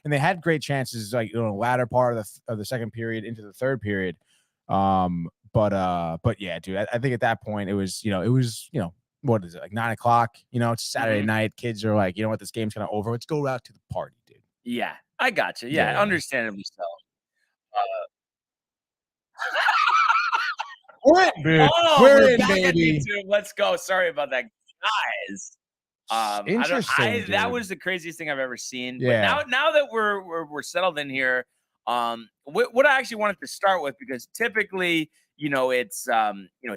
and they had great chances, like, latter part of the second period into the third period. But yeah, dude, I think at that point it was, what is it, like 9 o'clock? It's Saturday night. Kids are like, you know what, this game's kind of over. Let's go out to the party, dude. Yeah, I got you. Yeah, Yeah. understandably so. We're in, dude. We're We're in, back at baby. YouTube. Let's go. Sorry about that, guys. Interesting, that dude. was the craziest thing I've ever seen. Yeah. But now that we're settled in here, what I actually wanted to start with, because typically, it's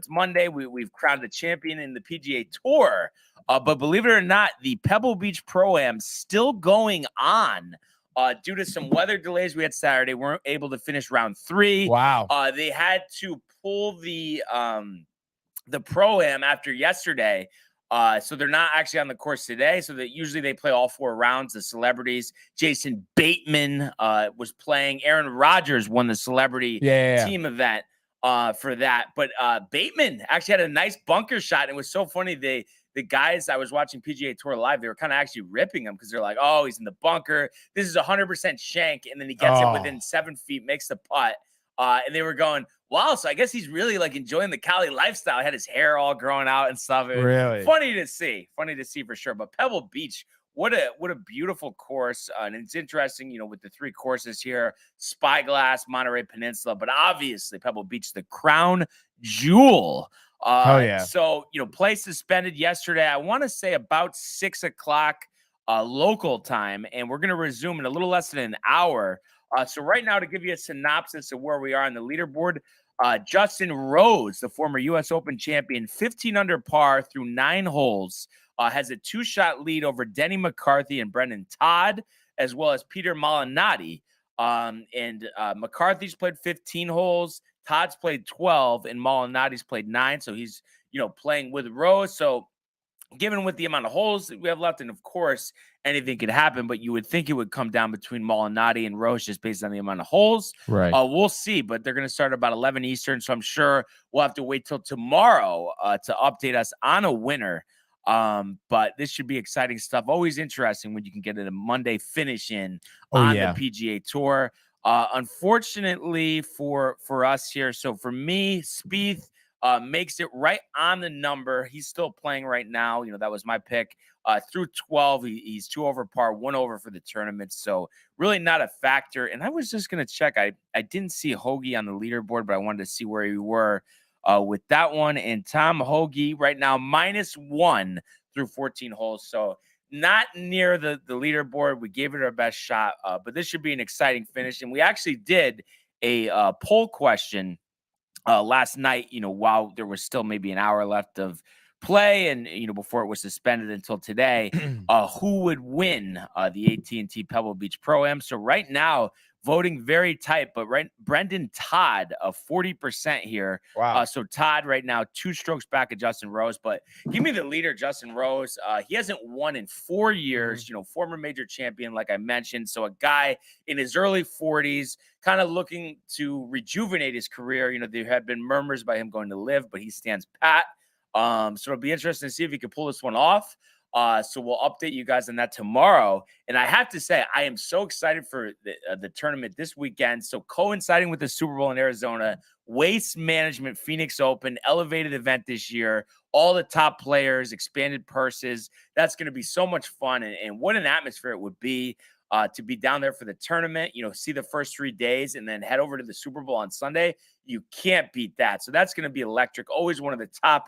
Monday. We've crowned a champion in the PGA Tour, but believe it or not, the Pebble Beach Pro-Am still going on. Due to some weather delays we had Saturday, weren't able to finish round 3. Wow. They had to pull the Pro-Am after yesterday. So they're not actually on the course today. So that usually they play all 4 rounds. The celebrities, Jason Bateman was playing. Aaron Rodgers won the celebrity team event for that. But Bateman actually had a nice bunker shot. And it was so funny. The guys I was watching PGA Tour live, they were kind of actually ripping him because they're like, oh, he's in the bunker. This is 100% shank. And then he gets it within 7 feet, makes the putt. And they were going, wow, so I guess he's really like enjoying the Cali lifestyle. He had his hair all growing out and stuff. Really funny to see for sure. But Pebble Beach, what a beautiful course. And it's interesting, with the 3 courses here, Spyglass, Monterey Peninsula, but obviously Pebble Beach, the crown jewel. Oh yeah. So, play suspended yesterday. I want to say about 6 o'clock local time, and we're going to resume in a little less than an hour. So right now, to give you a synopsis of where we are on the leaderboard, Justin Rose, the former U.S. Open champion, 15 under par through 9 holes, has a 2-shot lead over Denny McCarthy and Brendan Todd, as well as Peter Malnati. And McCarthy's played 15 holes, Todd's played 12, and Malnati's played 9. So he's, playing with Rose. So given with the amount of holes that we have left, and of course, anything could happen, but you would think it would come down between Malnati and Rose just based on the amount of holes. Right. We'll see, but they're going to start about 11 Eastern, so I'm sure we'll have to wait till tomorrow to update us on a winner. But this should be exciting stuff. Always interesting when you can get a Monday finish in on the PGA Tour. Unfortunately for us here, so for me, Spieth makes it right on the number. He's still playing right now. That was my pick. Through 12, he's 2 over par, 1 over for the tournament. So really not a factor. And I was just going to check. I didn't see Hoagie on the leaderboard, but I wanted to see where you were with that one. And Tom Hoagie right now, -1 through 14 holes. So not near the leaderboard. We gave it our best shot, but this should be an exciting finish. And we actually did a poll question last night, while there was still maybe an hour left of play and, before it was suspended until today, who would win the AT&T Pebble Beach Pro-Am. So right now, voting very tight, but Brendan Todd, 40% here. Wow. So Todd right now, 2 strokes back of Justin Rose, but give me the leader, Justin Rose. He hasn't won in 4 years, former major champion, like I mentioned. So a guy in his early 40s, kind of looking to rejuvenate his career. There had been murmurs by him going to live, but he stands pat. So it'll be interesting to see if he can pull this one off. So we'll update you guys on that tomorrow. And I have to say, I am so excited for the tournament this weekend. So coinciding with the Super Bowl in Arizona, Waste Management Phoenix Open, elevated event this year, all the top players, expanded purses. That's going to be so much fun. And what an atmosphere it would be to be down there for the tournament, see the first 3 days and then head over to the Super Bowl on Sunday. You can't beat that. So that's going to be electric. Always one of the top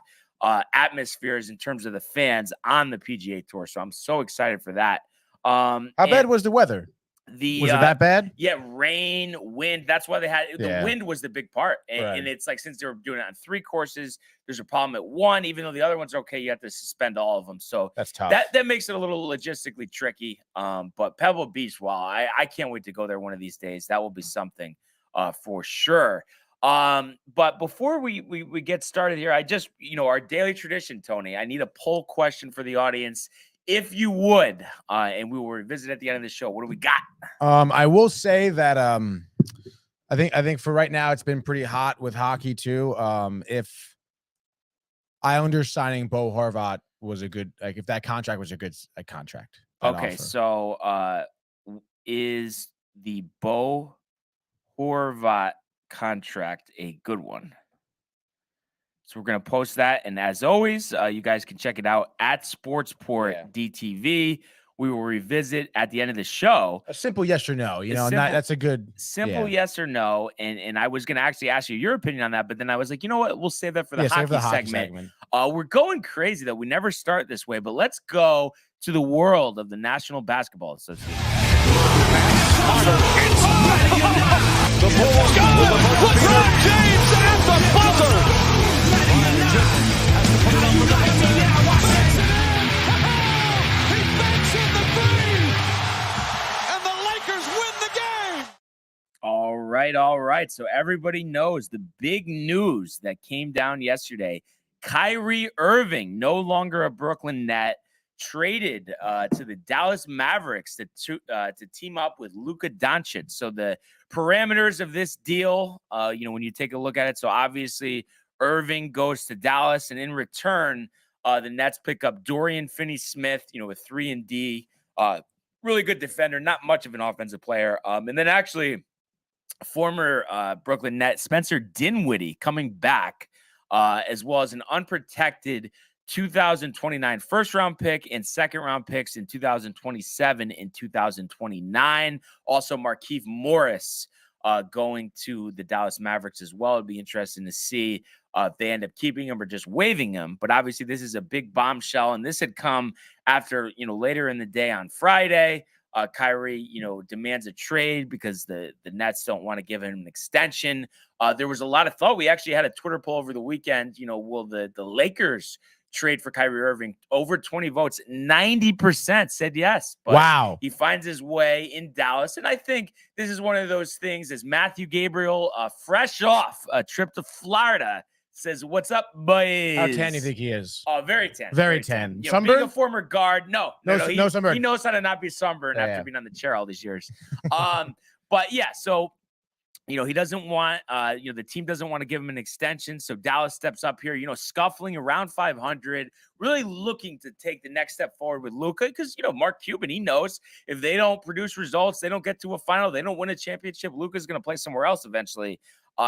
atmospheres in terms of the fans on the PGA Tour. So I'm so excited for that. How bad was the weather? Was it that bad? Yeah, rain, wind. That's why they had the wind was the big part. And it's like, since they were doing it on 3 courses, there's a problem at 1, even though the other ones are okay. You have to suspend all of them. So that's tough. That makes it a little logistically tricky. But Pebble Beach, wow, I can't wait to go there one of these days. That will be something for sure. But before we get started here, I just, our daily tradition, Tony, I need a poll question for the audience, if you would, and we will revisit at the end of the show. What do we got? I will say that, I think for right now, it's been pretty hot with hockey too. If Islanders signing Bo Horvat was a good, if that contract was a good contract. Okay. Offer. So, is the Bo Horvat contract a good one? So we're going to post that. And as always, you guys can check it out at Sportsport DTV. We will revisit at the end of the show. A simple yes or no, you A know, and simple- that's a good Simple yes or no. And I was going to actually ask you your opinion on that, but then I was like, you know what? We'll save that for the hockey segment. We're going crazy, though. We never start this way, but let's go to the world of the National Basketball Association. LeBron James at the buzzer. He banks in the three, and the Lakers win the game. All right. So everybody knows the big news that came down yesterday. Kyrie Irving, no longer a Brooklyn Net, traded to the Dallas Mavericks to team up with Luka Doncic. So the parameters of this deal, when you take a look at it, so obviously Irving goes to Dallas, and in return, the Nets pick up Dorian Finney-Smith, with 3-and-D, really good defender, not much of an offensive player. And then actually former Brooklyn Net Spencer Dinwiddie coming back, as well as an unprotected 2029 first-round pick and second-round picks in 2027 and 2029. Also, Markieff Morris going to the Dallas Mavericks as well. It'd be interesting to see if they end up keeping him or just waiving him. But obviously, this is a big bombshell, and this had come after, later in the day on Friday. Kyrie, demands a trade because the Nets don't want to give him an extension. There was a lot of thought. We actually had a Twitter poll over the weekend. Will the Lakers trade for Kyrie Irving? Over 20 votes, 90% said yes. But wow. He finds his way in Dallas. And I think this is one of those things, as Matthew Gabriel, fresh off a trip to Florida, says, "What's up, boys?" How tan do you think he is? Oh, very tan. Very tan. Sunburn? Sunburn? Being a former guard, no sunburn. He knows how to not be sunburned after being on the chair all these years. But yeah, so he doesn't want, the team doesn't want to give him an extension. So Dallas steps up here, scuffling around 500, really looking to take the next step forward with Luka. Because, Mark Cuban, he knows if they don't produce results, they don't get to a final, they don't win a championship, Luka's going to play somewhere else eventually.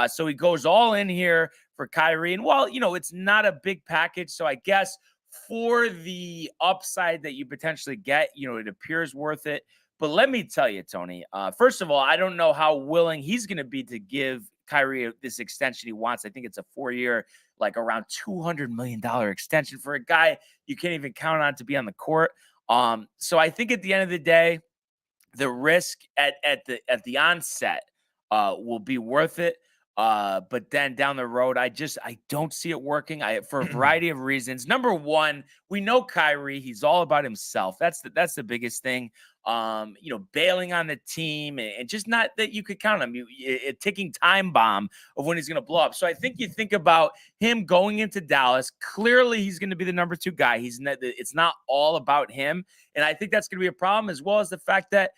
So he goes all in here for Kyrie. And while, it's not a big package, so I guess for the upside that you potentially get, it appears worth it. But let me tell you, Tony, first of all, I don't know how willing he's going to be to give Kyrie this extension he wants. I think it's a 4-year, like around $200 million extension for a guy you can't even count on to be on the court. So I think at the end of the day, the risk at the onset will be worth it. But then down the road, I don't see it working. For a variety of reasons. Number one, we know Kyrie, he's all about himself. That's the biggest thing. Bailing on the team and just not that you could count on him. A ticking time bomb of when he's going to blow up. So I think you think about him going into Dallas. Clearly, he's going to be the number 2 guy. It's not all about him. And I think that's going to be a problem, as well as the fact that,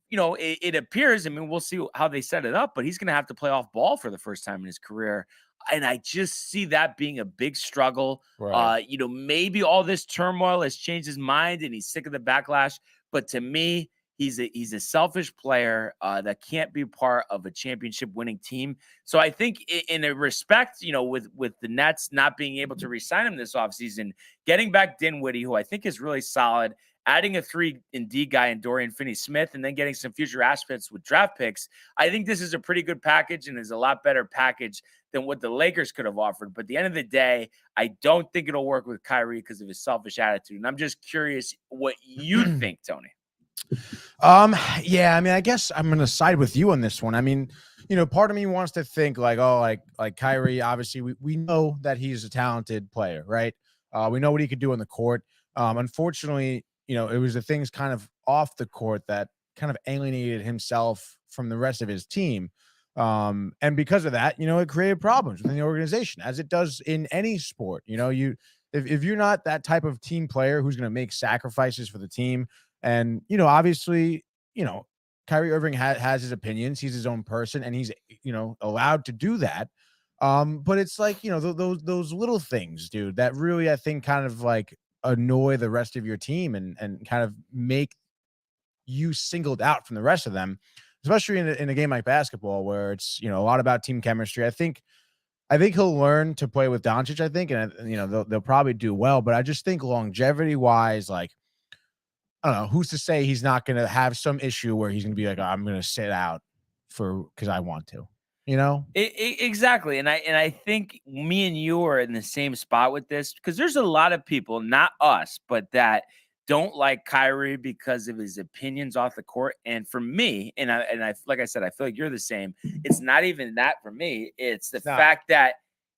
it appears, we'll see how they set it up, but he's going to have to play off ball for the first time in his career. And I just see that being a big struggle. Right. Maybe all this turmoil has changed his mind and he's sick of the backlash. But to me, he's a selfish player that can't be part of a championship winning team. So I think in a respect, with the Nets not being able to re-sign him this offseason, getting back Dinwiddie, who I think is really solid, adding a 3-and-D guy in Dorian Finney-Smith, and then getting some future aspects with draft picks, I think this is a pretty good package and is a lot better package than what the Lakers could have offered. But at the end of the day, I don't think it'll work with Kyrie because of his selfish attitude. And I'm just curious what you think, Tony. Yeah, I guess I'm going to side with you on this one. Part of me wants to think like Kyrie, obviously we know that he's a talented player, right? We know what he could do on the court. Unfortunately, it was the things kind of off the court that kind of alienated himself from the rest of his team. And because of that, it created problems within the organization, as it does in any sport. If you're not that type of team player who's going to make sacrifices for the team, and, obviously, Kyrie Irving has his opinions, he's his own person, and he's, allowed to do that. But it's like, those little things, dude, that really, I think, kind of like annoy the rest of your team and kind of make you singled out from the rest of them, especially in a game like basketball where it's, a lot about team chemistry. I think he'll learn to play with Doncic, I think, and they'll probably do well. But I just think longevity wise, like, I don't know, who's to say he's not going to have some issue where he's going to be like, I'm going to sit out because I want to, Exactly. And I think me and you are in the same spot with this, because there's a lot of people, not us, but that don't like Kyrie because of his opinions off the court. And for me, and I like I said, I feel like you're the same. It's not even that for me. It's the fact that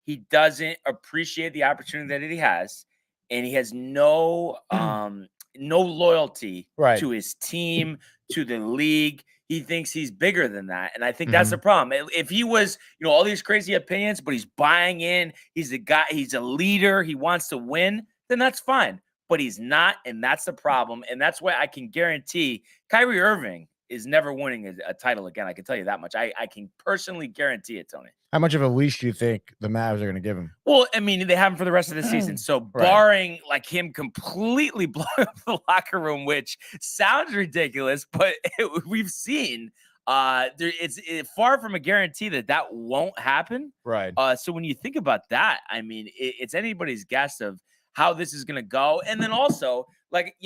he doesn't appreciate the opportunity that he has, and he has no loyalty to his team, to the league. He thinks he's bigger than that. And I think that's the problem. If he was, all these crazy opinions, but he's buying in, he's a guy, he's a leader, he wants to win, then that's fine. But he's not, and that's the problem. And that's why I can guarantee Kyrie Irving is never winning a title again. I can tell you that much. I can personally guarantee it, Tony. How much of a leash do you think the Mavs are going to give him? Well, I mean, they have him for the rest of the season. So barring like him completely blowing up the locker room, which sounds ridiculous, but we've seen it's far from a guarantee that won't happen. Right. So when you think about that, I mean, it's anybody's guess of how this is going to go. And then also, like,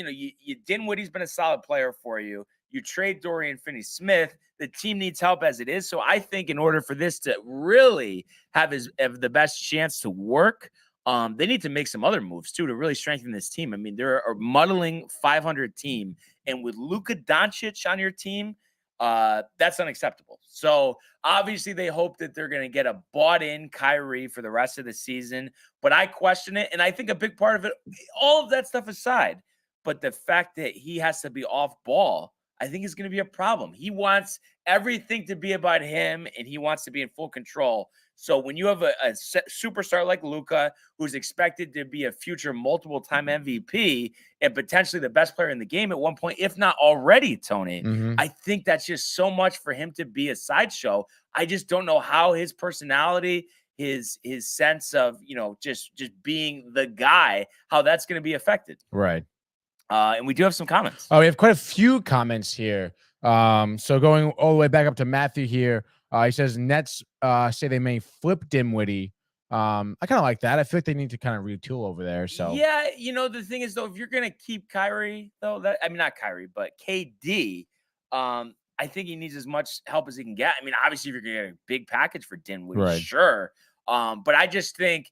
Dinwiddie's been a solid player for you. You trade Dorian Finney-Smith. The team needs help as it is. So I think in order for this to really have the best chance to work, they need to make some other moves too to really strengthen this team. I mean, they're a muddling 500 team, and with Luka Doncic on your team, that's unacceptable. So obviously they hope that they're going to get a bought-in Kyrie for the rest of the season, but I question it. And I think a big part of it, all of that stuff aside, but the fact that he has to be off ball, I think is going to be a problem. He wants everything to be about him, and he wants to be in full control. So when you have a superstar like Luka, who's expected to be a future multiple-time MVP and potentially the best player in the game at one point, if not already, Tony, I think that's just so much for him to be a sideshow. I just don't know how his personality, his sense of, just being the guy, how that's going to be affected. Right. And we do have some comments. Oh, we have quite a few comments here. So going all the way back up to Matthew here, he says Nets say they may flip Dinwiddie. I kind of like that. I feel like they need to kind of retool over there. So yeah, the thing is though, if you're gonna keep Kyrie though, not Kyrie, but KD, I think he needs as much help as he can get. I mean, obviously, if you're gonna get a big package for Dinwiddie, sure. But I just think,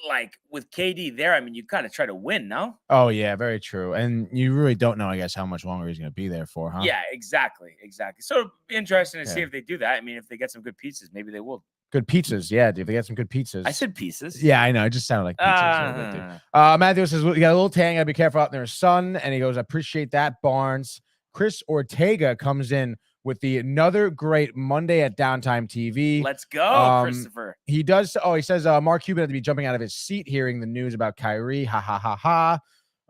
like with KD there, I mean, you kind of try to win, no? Oh yeah, very true. And you really don't know, I guess, how much longer he's going to be there for, huh? Yeah, exactly. So it'll be interesting to see if they do that. I mean, if they get some good pieces, maybe they will. Good pizzas, yeah. If they get some good pizzas, I said pieces. Yeah, I know. It just sounded like pizzas. Matthew says, "You got a little tang. Gotta be careful out there, son." And he goes, "I appreciate that, Barnes." Chris Ortega comes in with another great Monday at Downtime TV. Let's go, Christopher. He does. Oh, he says Mark Cuban had to be jumping out of his seat hearing the news about Kyrie. Ha ha ha ha.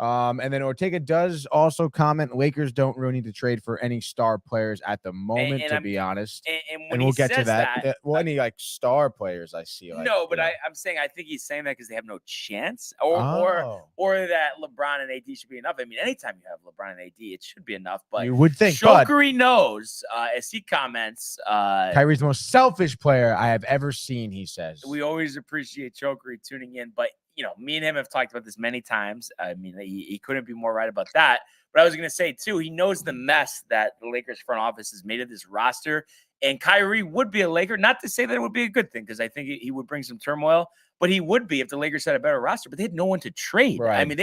And then Ortega does also comment, Lakers don't really need to trade for any star players at the moment, to be honest. And we'll get to that. Well, any like star players I see. Like, no, but I'm saying I think he's saying that because they have no chance, or that LeBron and AD should be enough. I mean, anytime you have LeBron and AD, it should be enough. But you would think Chokery knows, as he comments, Kyrie's the most selfish player I have ever seen, he says. We always appreciate Chokery tuning in, but me and him have talked about this many times. I mean, he couldn't be more right about that. But I was going to say, too, he knows the mess that the Lakers front office has made of this roster. And Kyrie would be a Laker. Not to say that it would be a good thing, because I think he would bring some turmoil. But he would be if the Lakers had a better roster. But they had no one to trade. Right. I mean,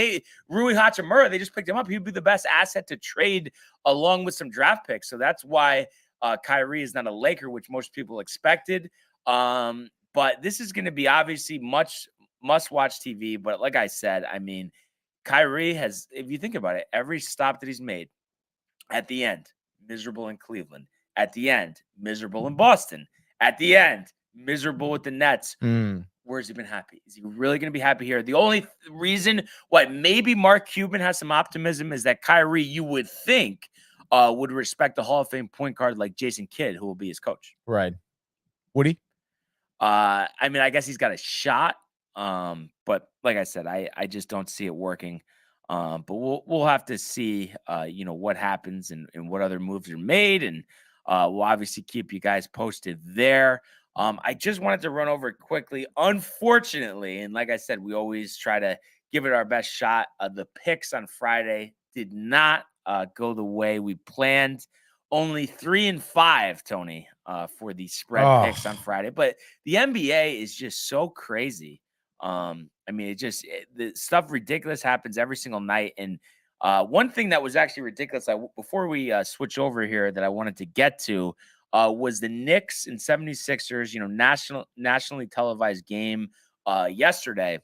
Rui Hachimura, they just picked him up. He would be the best asset to trade along with some draft picks. So that's why Kyrie is not a Laker, which most people expected. But this is going to be obviously much must-watch TV, but like I said, I mean, Kyrie has, if you think about it, every stop that he's made, at the end, miserable in Cleveland. At the end, miserable in Boston. At the end, miserable with the Nets. Where has he been happy? Is he really going to be happy here? The only reason why maybe Mark Cuban has some optimism is that Kyrie, you would think, would respect a Hall of Fame point guard like Jason Kidd, who will be his coach. Right. Would he? I mean, I guess he's got a shot. But like I said, I just don't see it working. But we'll have to see, what happens and what other moves are made, and we'll obviously keep you guys posted there. I just wanted to run over it quickly. Unfortunately, and like I said, we always try to give it our best shot. The picks on Friday did not go the way we planned. Only 3 and 5, Tony, for the spread picks on Friday. But the NBA is just so crazy. I mean, the stuff ridiculous happens every single night. And one thing that was actually ridiculous, before we switch over here, that I wanted to get to was the Knicks and 76ers, nationally televised game yesterday.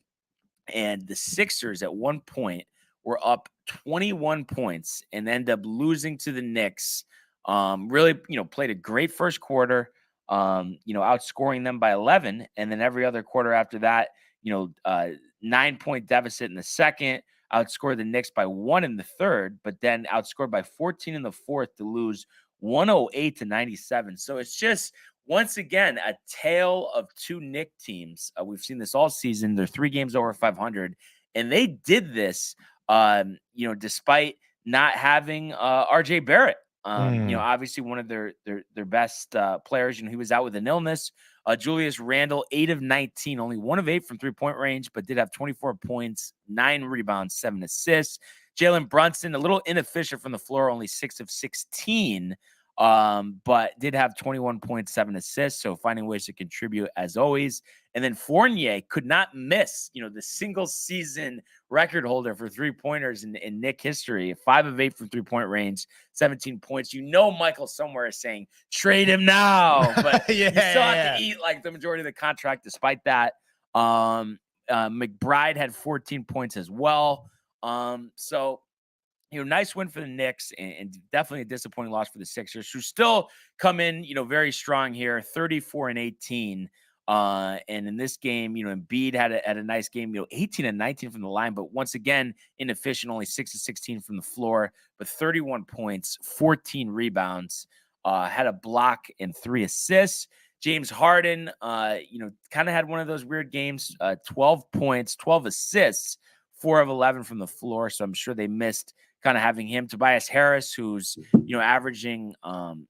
And the Sixers at one point were up 21 points and end up losing to the Knicks. Really, played a great first quarter, outscoring them by 11. And then every other quarter after that, 9-point deficit in the second, outscored the Knicks by 1 in the third, but then outscored by 14 in the fourth to lose 108-97. So it's just, once again, a tale of two Knick teams. We've seen this all season. They're 3 games over 500, and they did this, despite not having RJ Barrett. Obviously one of their best players. He was out with an illness. Julius Randle, 8 of 19, only 1 of 8 from 3-point range, but did have 24 points, 9 rebounds, 7 assists. Jalen Brunson, a little inefficient from the floor, only 6 of 16, but did have 21 points, 7 assists. So finding ways to contribute as always. And then Fournier could not miss, the single season record holder for 3-pointers in Knick history, 5 of 8 from 3-point range, 17 points. Michael somewhere is saying, trade him now, but you still have to eat like the majority of the contract despite that. McBride had 14 points as well. So, nice win for the Knicks, and definitely a disappointing loss for the Sixers, who still come in, very strong here, 34 and 18. And in this game, Embiid had a nice game, 18 and 19 from the line, but once again, inefficient, only 6 of 16 from the floor, but 31 points, 14 rebounds, had a block and 3 assists. James Harden, kind of had one of those weird games, 12 points, 12 assists, 4 of 11 from the floor. So I'm sure they missed kind of having him. Tobias Harris, who's, averaging, and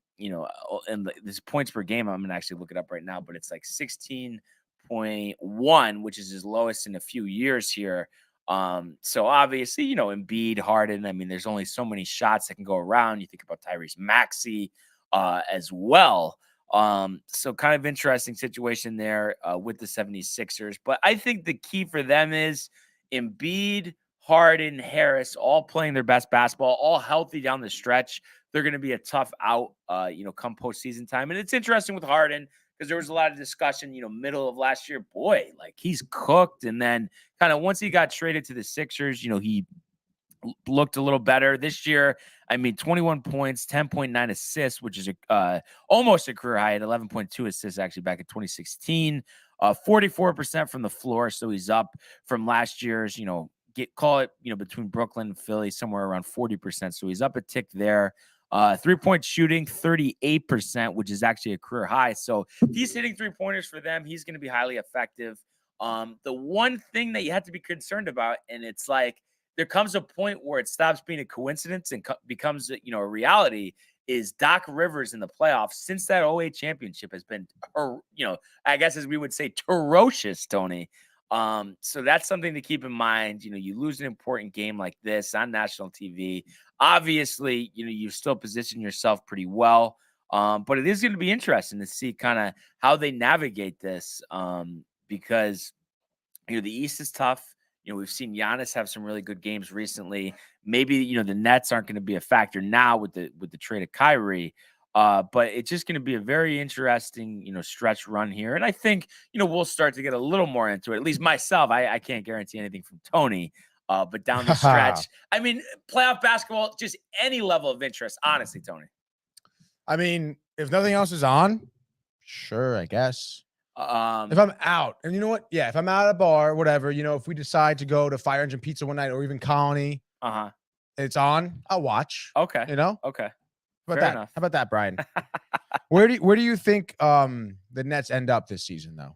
this points per game, I'm going to actually look it up right now, but it's like 16.1, which is his lowest in a few years here. So obviously, Embiid, Harden, I mean, there's only so many shots that can go around. You think about Tyrese Maxey as well. So kind of interesting situation there with the 76ers. But I think the key for them is Embiid, Harden, Harris, all playing their best basketball, all healthy down the stretch. They're going to be a tough out, come postseason time. And it's interesting with Harden because there was a lot of discussion, middle of last year, boy, like he's cooked. And then kind of once he got traded to the Sixers, he looked a little better this year. I mean, 21 points, 10.9 assists, which is almost a career high at 11.2 assists actually back in 2016. 44% from the floor. So he's up from last year's, call it, between Brooklyn and Philly, somewhere around 40%. So he's up a tick there. 3-point shooting, 38%, which is actually a career high. So if he's hitting 3-pointers for them, he's going to be highly effective. The one thing that you have to be concerned about, and it's like, there comes a point where it stops being a coincidence and becomes, a reality, is Doc Rivers in the playoffs since that 08 championship has been, I guess as we would say, ferocious, Tony. So that's something to keep in mind. You lose an important game like this on national TV. Obviously, you still position yourself pretty well. But it is going to be interesting to see kind of how they navigate this. Because, the East is tough. We've seen Giannis have some really good games recently. Maybe, the Nets aren't going to be a factor now with the trade of Kyrie. But it's just going to be a very interesting, stretch run here. And I think, we'll start to get a little more into it. At least myself, I can't guarantee anything from Tony. But down the stretch, I mean, playoff basketball, just any level of interest, honestly, Tony. I mean, if nothing else is on, sure, I guess. If I'm out, and you know what? Yeah, if I'm out at a bar, whatever, if we decide to go to Fire Engine Pizza one night or even Colony, it's on, I'll watch. Okay. How Okay. about that, Brian? Where do you think the Nets end up this season, though?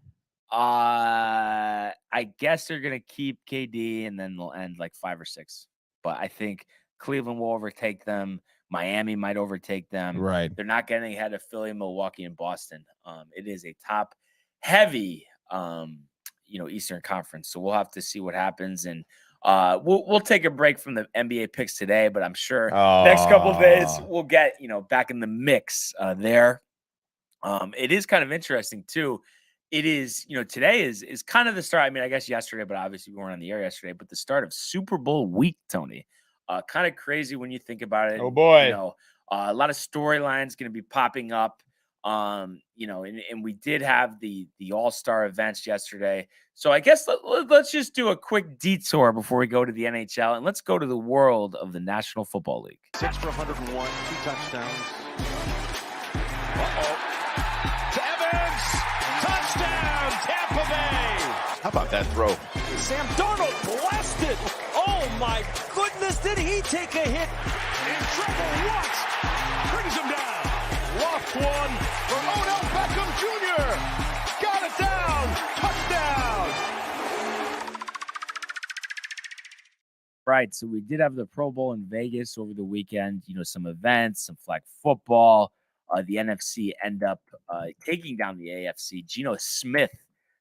I guess they're gonna keep KD, and then they'll end like 5 or 6. but I think Cleveland will overtake them. Miami might overtake them. Right. They're not getting ahead of Philly, Milwaukee, and Boston. It is a top heavy, Eastern Conference. So we'll have to see what happens. And we'll take a break from the NBA picks today, but I'm sure next couple of days we'll get, back in the mix there. It is kind of interesting too. It is, today is kind of the start. I mean, I guess yesterday, but obviously we weren't on the air yesterday, but the start of Super Bowl week, Tony. Kind of crazy when you think about it. Oh boy. A lot of storylines going to be popping up. And we did have the All-Star events yesterday. So I guess let's just do a quick detour before we go to the NHL, and let's go to the world of the National Football League. 6 for 101, 2 touchdowns. Uh-oh. To Evans! Touchdown, Tampa Bay! How about that throw? Sam Darnold blasted! Oh my goodness, did he take a hit? In trouble once! Brings him down! Loft one for Odell Beckham Jr. Got it down! Touchdown! Right, so we did have the Pro Bowl in Vegas over the weekend. Some events, some flag football. The NFC end up taking down the AFC. Geno Smith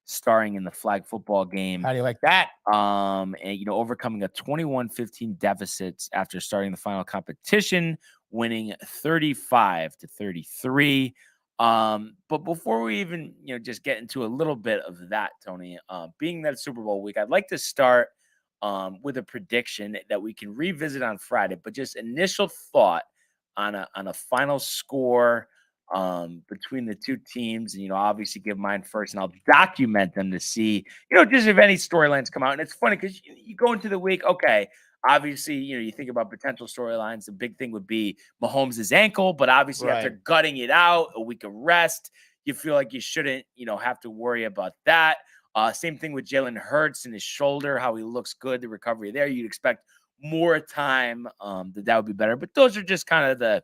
starring in the flag football game. How do you like that? And overcoming a 21-15 deficit after starting the final competition, winning 35-33. But before we even just get into a little bit of that, Tony, being that Super Bowl week, I'd like to start with a prediction that we can revisit on Friday, but just initial thought on a final score between the two teams, and obviously give mine first, and I'll document them to see just if any storylines come out. And it's funny because you go into the week, okay, obviously you think about potential storylines. The big thing would be Mahomes' ankle, but obviously after gutting it out, a week of rest, you feel like you shouldn't have to worry about that. Same thing with Jalen Hurts and his shoulder, how he looks good, the recovery there. You'd expect more time, that would be better. But those are just kind of the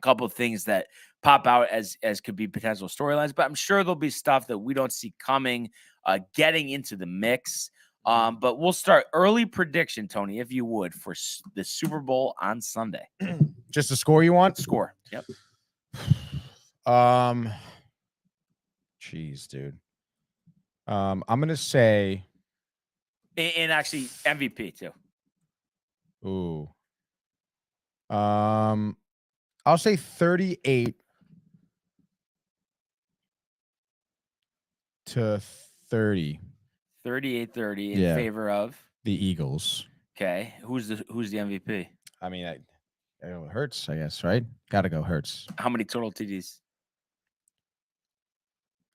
couple of things that pop out as could be potential storylines. But I'm sure there'll be stuff that we don't see coming, getting into the mix. But we'll start early prediction, Tony, if you would, for the Super Bowl on Sunday. Just the score you want? Score. Yep. Jeez, dude. I'm gonna say, and actually MVP too. Ooh. I'll say 38-30 38-30 in favor of the Eagles. Okay. Who's the MVP? I mean, it Hurts, I guess, right? Gotta go Hurts. How many total TDs?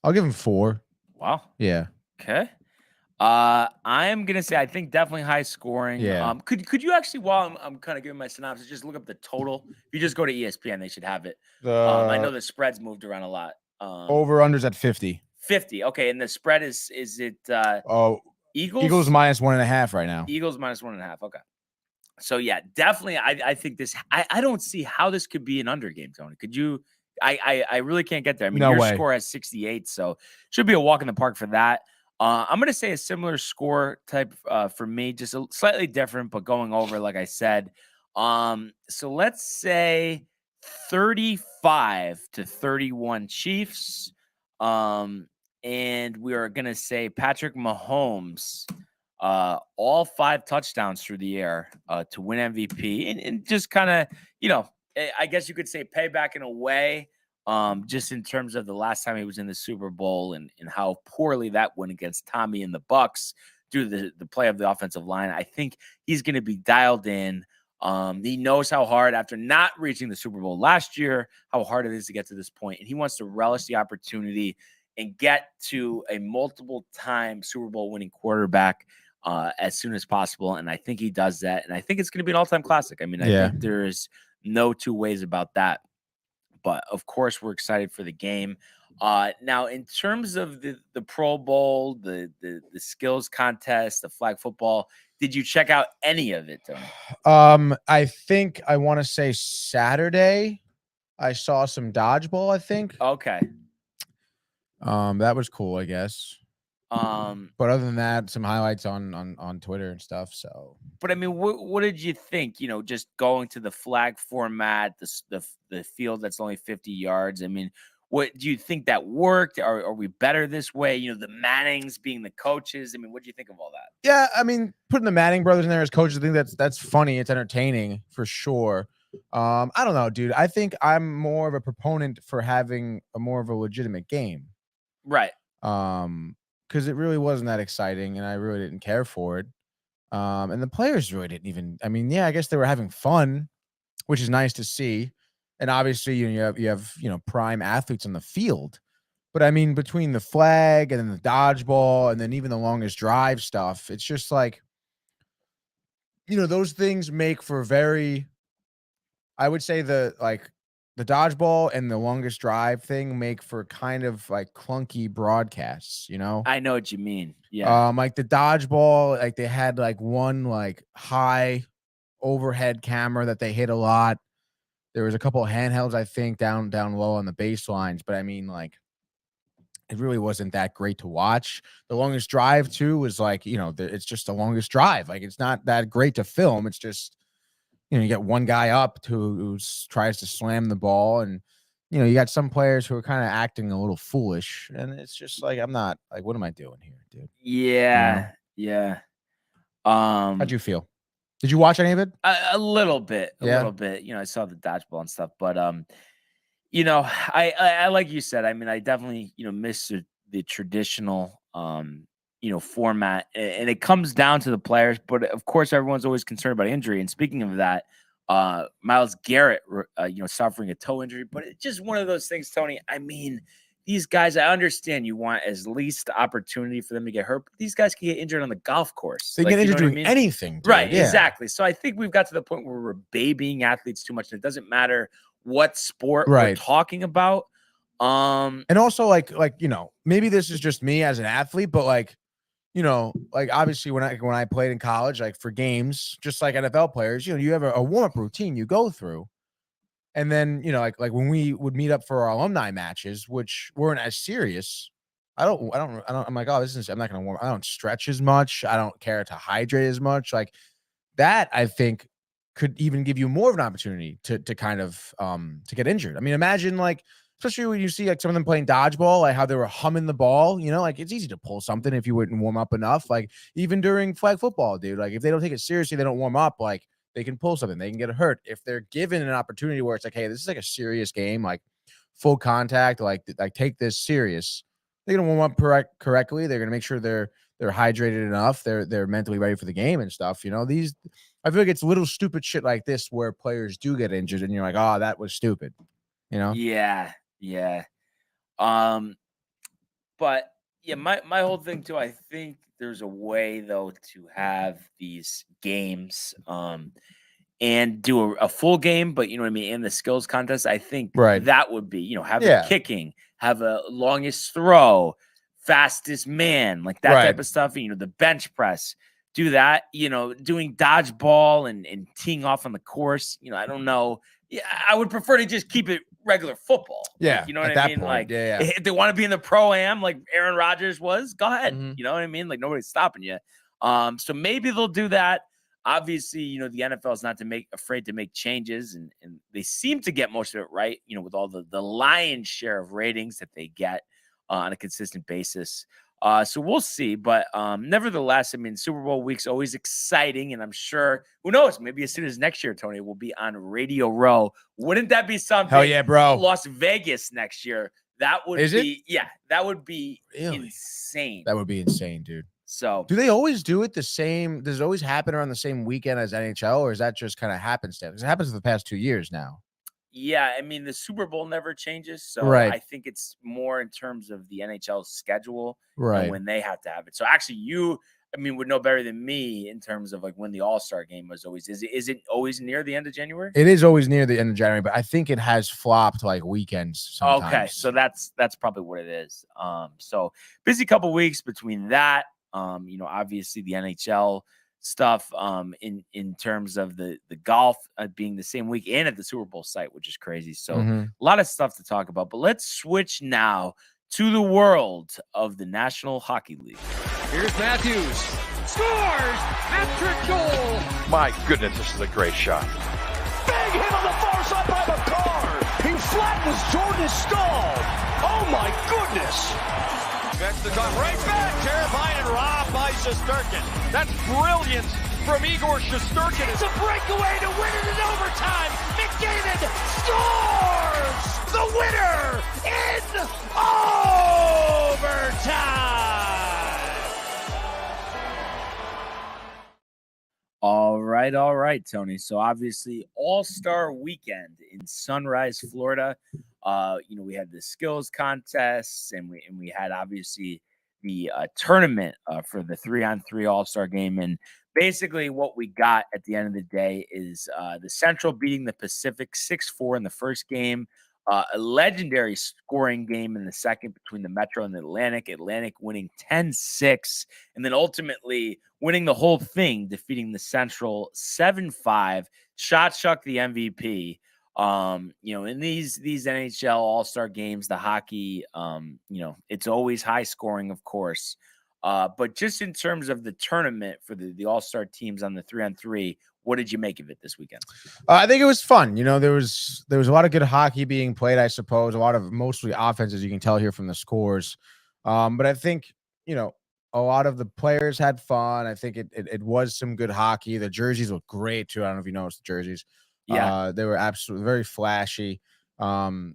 I'll give him 4. Wow. Yeah. Okay. I'm gonna say I think definitely high scoring. Yeah. Could you actually, while I'm kind of giving my synopsis, just look up the total? If you just go to ESPN, they should have it. I know the spreads moved around a lot. Over unders at 50. 50. Okay, and the spread is it Eagles? Eagles minus 1.5 right now. Eagles minus 1.5. Okay. So yeah, definitely. I think this. I don't see how this could be an under game, Tony. Could you? I really can't get there. I mean, your score has 68, so should be a walk in the park for that. I'm going to say a similar score type for me, just slightly different, but going over, like I said. So let's say 35-31 Chiefs. And we are going to say Patrick Mahomes, all 5 touchdowns through the air to win MVP. And just kind of, I guess you could say payback in a way. Just in terms of the last time he was in the Super Bowl and how poorly that went against Tommy and the Bucks due to the play of the offensive line. I think he's going to be dialed in. He knows how hard, after not reaching the Super Bowl last year, how hard it is to get to this point. And he wants to relish the opportunity and get to a multiple-time Super Bowl winning quarterback as soon as possible. And I think he does that. And I think it's going to be an all-time classic. I mean, I think there is no two ways about that. But of course, we're excited for the game. Now, in terms of the Pro Bowl, the skills contest, the flag football, did you check out any of it, Tony? I think I want to say Saturday. I saw some dodgeball, I think. Okay. That was cool, I guess. But other than that, some highlights on Twitter and stuff. So, but I mean, what did you think? Just going to the flag format, the field that's only 50 yards. I mean, what do you think that worked? Are we better this way? The Mannings being the coaches. I mean, what do you think of all that? yeah, I mean, putting the Manning brothers in there as coaches, I think that's funny. It's entertaining for sure. I don't know, dude. I think I'm more of a proponent for having a more of a legitimate game. Right. Because it really wasn't that exciting, and I really didn't care for it. And the players really didn't even. I mean, yeah, I guess they were having fun, which is nice to see. And obviously, you have prime athletes on the field. But I mean, between the flag and then the dodgeball and then even the longest drive stuff, it's just like, those things make for very, I would say the dodgeball and the longest drive thing make for kind of like clunky broadcasts, I know what you mean. Yeah. Like the dodgeball, like they had like one like high overhead camera that they hit a lot. There was a couple of handhelds, I think, down low on the baselines, but I mean, like, it really wasn't that great to watch. The longest drive too was like, it's just the longest drive. Like, it's not that great to film. It's just, you get one guy up who tries to slam the ball, and you got some players who are kind of acting a little foolish, and it's just like, I'm not like, what am I doing here, dude? Yeah. Yeah. How'd you feel? Did you watch any of it? A little bit. A Yeah. little bit. I saw the dodgeball and stuff, but I like you said, I mean, I definitely, miss the traditional format, and it comes down to the players, but of course everyone's always concerned about injury. And speaking of that, Myles Garrett, suffering a toe injury, but it's just one of those things, Tony. I mean, these guys, I understand you want as least opportunity for them to get hurt, but these guys can get injured on the golf course. They get injured doing anything, dude. Right? Yeah. Exactly. So I think we've got to the point where we're babying athletes too much, and it doesn't matter what sport we're talking about. And also like, maybe this is just me as an athlete, but like, like obviously when I played in college, like for games, just like NFL players, you have a warm-up routine you go through. And then, like when we would meet up for our alumni matches, which weren't as serious, I'm like, oh, I'm not going to warm. I don't stretch as much. I don't care to hydrate as much. Like that, I think, could even give you more of an opportunity to kind of to get injured. I mean, imagine like, especially when you see like some of them playing dodgeball, like how they were humming the ball, like it's easy to pull something if you wouldn't warm up enough. Like even during flag football, dude, like if they don't take it seriously, they don't warm up, like they can pull something, they can get hurt. If they're given an opportunity where it's like, hey, this is like a serious game, like full contact, like take this serious, they're gonna warm up correctly. They're gonna make sure they're hydrated enough. They're mentally ready for the game and stuff. I feel like it's little stupid shit like this where players do get injured, and you're like, oh, that was stupid. Yeah. Yeah. But yeah, my whole thing too, I think there's a way though to have these games and do a full game, but you know what I mean, in the skills contest, I think that would be, have the kicking, have a longest throw, fastest man, like that type of stuff, the bench press, do that, doing dodgeball and teeing off on the course, I don't know. Yeah, I would prefer to just keep it regular football. Yeah, like, you know what I mean? Point, like, if they want to be in the pro-am like Aaron Rodgers was, go ahead. You know what I mean? Like nobody's stopping you. So maybe they'll do that. Obviously, the NFL is not afraid to make changes, and they seem to get most of it right. With all the lion's share of ratings that they get on a consistent basis. So we'll see, but nevertheless, I mean, Super Bowl week's always exciting, and I'm sure, who knows, maybe as soon as next year, Tony, we'll be on Radio Row. Wouldn't that be something? Hell yeah, bro. Las Vegas next year. That would that would be insane. That would be insane, dude. So do they always do it the same? Does it always happen around the same weekend as NHL, or is that just kind of happenstance? Because it happens for the past 2 years now. Yeah, I mean, the Super Bowl never changes, so I think it's more in terms of the NHL schedule and when they have to have it. So actually, you, would know better than me in terms of like when the All-Star game was always. Is it always near the end of January? It is always near the end of January, but I think it has flopped like weekends sometimes. Okay, so that's probably what it is. So busy couple weeks between that. Obviously the NHL stuff in terms of the golf being the same week and at the Super Bowl site, which is crazy. So a lot of stuff to talk about, but let's switch now to the world of the National Hockey League. Here's Matthews. Scores! Patrick goal! My goodness, this is a great shot. Big hit on the far side by McCarr. He flattens Jordan Stahl. Oh my goodness! Gets the gun right back. Terrifying and robbed by Shesterkin. That's brilliant from Igor Shesterkin. It's a breakaway to win it in overtime. McDavid scores the winner in overtime. All right, Tony. So obviously All-Star Weekend in Sunrise, Florida. We had the skills contests, and we had obviously the tournament for the 3-on-3 All-Star game. And basically what we got at the end of the day is the Central beating the Pacific 6-4 in the first game. A legendary scoring game in the second between the Metro and the Atlantic. Atlantic winning 10-6, and then ultimately winning the whole thing, defeating the Central 7-5. Shot Chuck the MVP. In these NHL All-Star games, the hockey, it's always high scoring, of course. But just in terms of the tournament for the All-Star teams on the 3-on-3, what did you make of it this weekend? I think it was fun. There was a lot of good hockey being played, I suppose. A lot of mostly offenses, you can tell here from the scores. But I think, a lot of the players had fun. I think it was some good hockey. The jerseys look great too. I don't know if you noticed the jerseys. Yeah. They were absolutely very flashy. Again,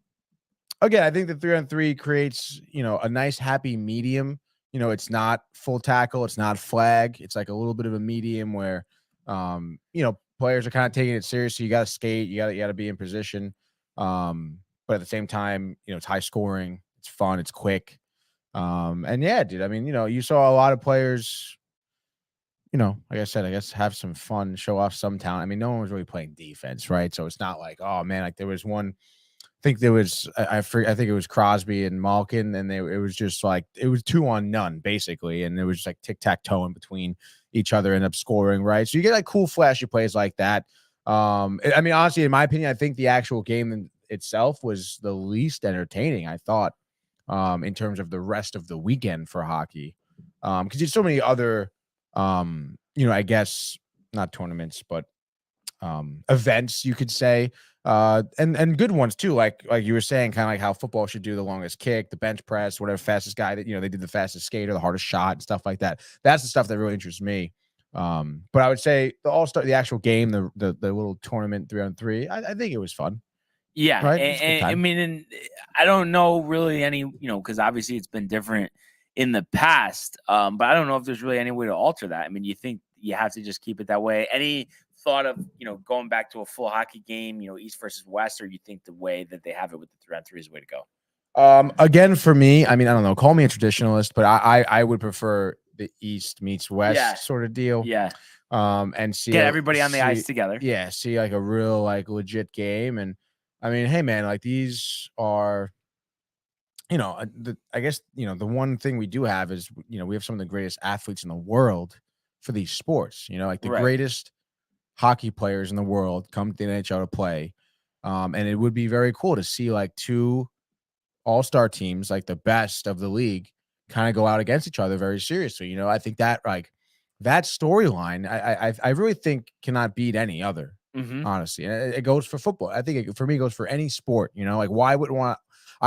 I think the 3-on-3 creates, a nice happy medium. It's not full tackle, it's not flag. It's like a little bit of a medium where players are kind of taking it seriously. You got to skate, you got to be in position. But at the same time, it's high scoring, it's fun, it's quick. And yeah, dude, I mean, you saw a lot of players, like I said, I guess have some fun, show off some talent. I mean, no one was really playing defense, right? So it's not like, oh man, like there was one, I think there was, I think it was Crosby and Malkin, and it was just like, it was 2-on-none basically. And it was just like tic-tac-toe in between each other, end up scoring, right? So you get like cool flashy plays like that. I mean, honestly, in my opinion, I think the actual game itself was the least entertaining, I thought, in terms of the rest of the weekend for hockey. Because there's so many other, I guess not tournaments, but events, you could say, and good ones too, like you were saying, kind of like how football should do the longest kick, the bench press, whatever, fastest guy that they did the fastest skater, the hardest shot, and stuff like that. That's the stuff that really interests me. But I would say the actual game, the little tournament 3-on-3, I think it was fun. Yeah, right? And I mean, and I don't know really any, because obviously it's been different in the past, but I don't know if there's really any way to alter that. I mean, you think you have to just keep it that way? Any thought of going back to a full hockey game, East versus West, or you think the way that they have it with the 3-on-3 is the way to go? Again, for me, I mean, I don't know, call me a traditionalist, but I would prefer the East meets West sort of deal. Yeah. And get everybody on the ice together. Yeah, see like a real like legit game. And I mean, hey man, like these are, I guess the one thing we do have is we have some of the greatest athletes in the world for these sports. Like the greatest hockey players in the world come to the NHL to play. And it would be very cool to see like two all-star teams, like the best of the league, kind of go out against each other very seriously. I think that like that storyline, I really think cannot beat any other, honestly. And it goes for football. I think for me, it goes for any sport. Like I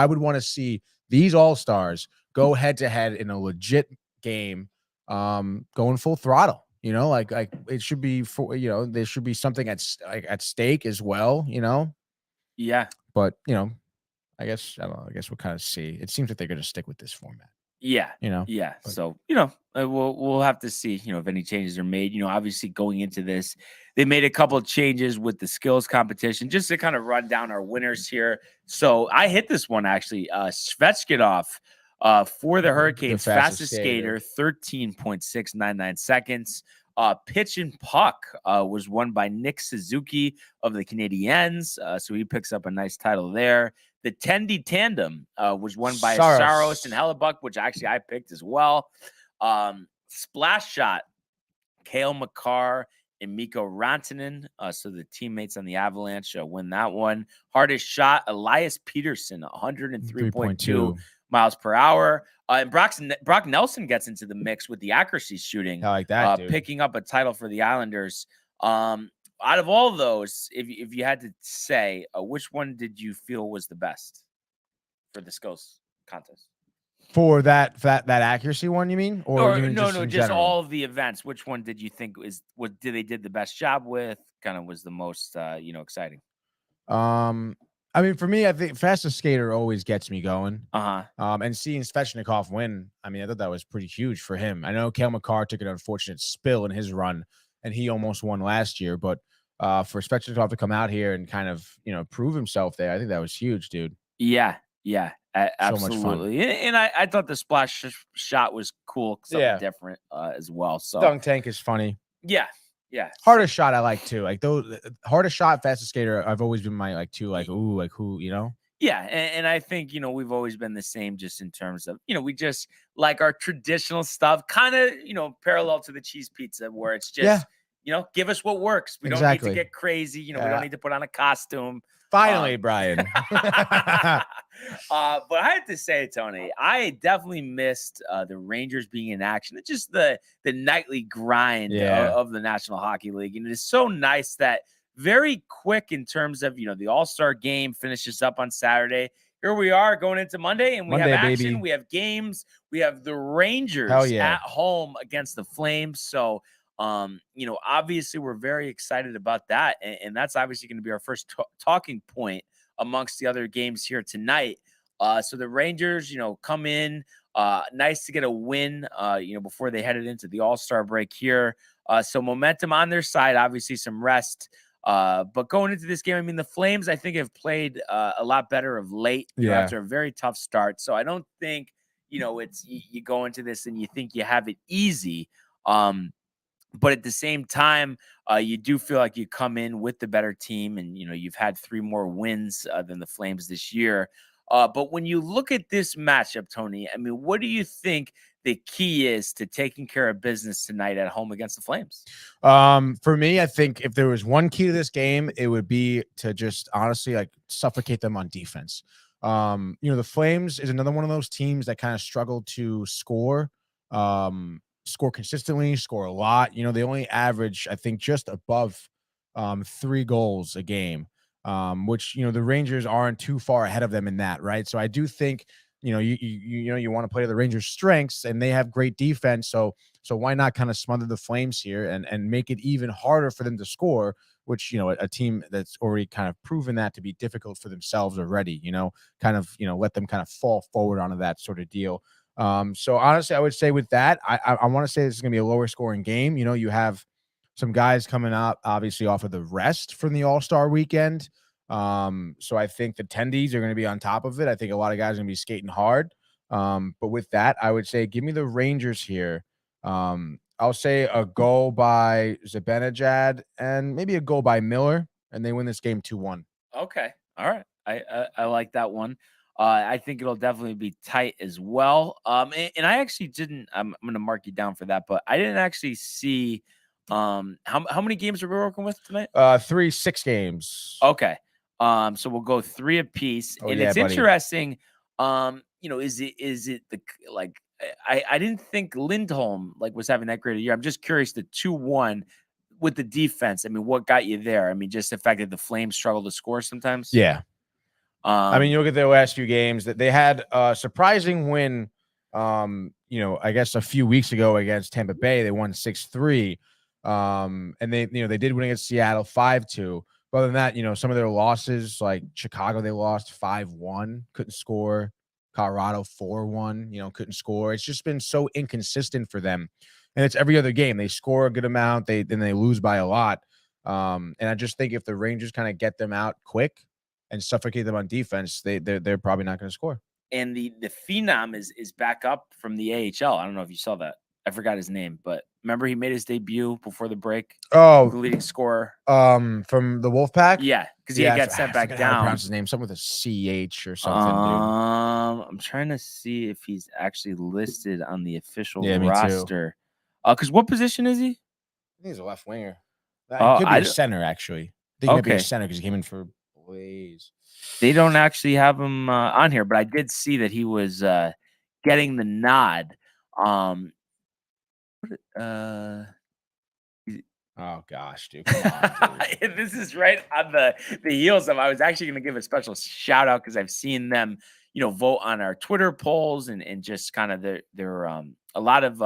would want to see these all-stars go head to head in a legit game, going full throttle. Like it should be for there should be something at stake as well. Yeah, but I guess I don't know. I guess we'll kind of see. It seems like they're going to stick with this format. Yeah. But, so, we'll have to see, if any changes are made. Obviously going into this, they made a couple of changes with the skills competition, just to kind of run down our winners here. So I hit this one actually. Svechnikov for the Hurricanes, fastest skater, 13.699 seconds. Pitch and puck was won by Nick Suzuki of the Canadiens. So he picks up a nice title there. The Tendy Tandem was won by Saros and Hellebuck, which actually I picked as well. Splash shot, Cale Makar and Mikko Rantanen. So the teammates on the Avalanche win that one. Hardest shot, Elias Peterson, 103.2 miles per hour. And Brock Nelson gets into the mix with the accuracy shooting. I like that, dude. Picking up a title for the Islanders. Out of all those, if you had to say, which one did you feel was the best for the skills contest? For that accuracy one, you mean? Or you mean just all of the events. Which one did you think they did the best job with? Kind of was the most exciting. I mean, for me, I think fastest skater always gets me going. And seeing Svechnikov win, I mean, I thought that was pretty huge for him. I know Cale Makar took an unfortunate spill in his run, and he almost won last year. But for Svechnikov to come out here and kind of prove himself there, I think that was huge, dude. Yeah, absolutely. So much fun. And I thought the splash shot was cool, something different as well. So dunk tank is funny. Yeah. Hardest shot I like too. Like those hardest shot, fastest skater. I've always been my who. Yeah, and I think we've always been the same, just in terms of we just like our traditional stuff, kind of parallel to the cheese pizza, where it's just give us what works. We don't need to get crazy. We don't need to put on a costume. Finally, Brian. But I have to say, Tony, I definitely missed the Rangers being in action. It's just the nightly grind of the National Hockey League. And it's so nice that very quick in terms of, the All-Star game finishes up on Saturday. Here we are going into Monday, and we have action. Baby. We have games. We have the Rangers at home against the Flames. So, obviously we're very excited about that. And that's obviously going to be our first talking point amongst the other games here tonight. So the Rangers, come in, nice to get a win, before they headed into the All-Star break here. So momentum on their side, obviously some rest. But going into this game, I mean, the Flames, I think, have played a lot better of late after a very tough start. So I don't think, it's you go into this and you think you have it easy. But at the same time, you do feel like you come in with the better team, and you've had 3 more wins than the Flames this year. But when you look at this matchup, Tony, I mean, what do you think the key is to taking care of business tonight at home against the Flames? For me, I think if there was one key to this game, it would be to just honestly suffocate them on defense. The Flames is another one of those teams that kind of struggle to score. Score consistently, score a lot. They only average, I think, just above 3 goals a game, which the Rangers aren't too far ahead of them in that, right? So I do think you want to play to the Rangers' strengths, and they have great defense. So why not kind of smother the Flames here and make it even harder for them to score? Which a team that's already kind of proven that to be difficult for themselves already. Let them kind of fall forward onto that sort of deal. So honestly, I would say with that, I want to say this is going to be a lower scoring game. You have some guys coming up, obviously, off of the rest from the All-Star weekend. So I think the tendies are going to be on top of it. I think a lot of guys are going to be skating hard. But with that, I would say give me the Rangers here. I'll say a goal by Zibanejad and maybe a goal by Miller, and they win this game 2-1. Okay. All right. I like that one. I think it'll definitely be tight as well. And I actually didn't. I'm going to mark you down for that, but I didn't actually see. How many games are we working with tonight? 6 games. Okay. So we'll go 3 apiece, and it's interesting. Is it the I didn't think Lindholm was having that great a year. I'm just curious, the 2-1 with the defense. I mean, what got you there? I mean, just the fact that the Flames struggle to score sometimes. Yeah. I mean, you look at their last few games that they had a surprising win. I guess a few weeks ago against Tampa Bay, they won 6-3. And they did win against Seattle 5-2. But other than that, some of their losses, like Chicago, they lost 5-1, couldn't score. Colorado 4-1, couldn't score. It's just been so inconsistent for them. And it's every other game. They score a good amount, then they lose by a lot. And I just think if the Rangers kind of get them out quick and suffocate them on defense, they're probably not going to score. And the Phenom is back up from the AHL. I don't know if you saw that. I forgot his name, but remember he made his debut before the break. Oh, the leading scorer. From the Wolfpack. Yeah, because he got sent back down. How to pronounce his name, something with a CH or something. Dude. I'm trying to see if he's actually listed on the official roster. Because what position is he? I think he's a left winger. It could be a center, actually. I think it might be a Okay. center because he came in for Blaze. They don't actually have him on here, but I did see that he was getting the nod. Uh, Oh gosh, dude, come on, dude. This is right on the heels of. I was actually going to give a special shout out because I've seen them, vote on our Twitter polls and just kind of their a lot of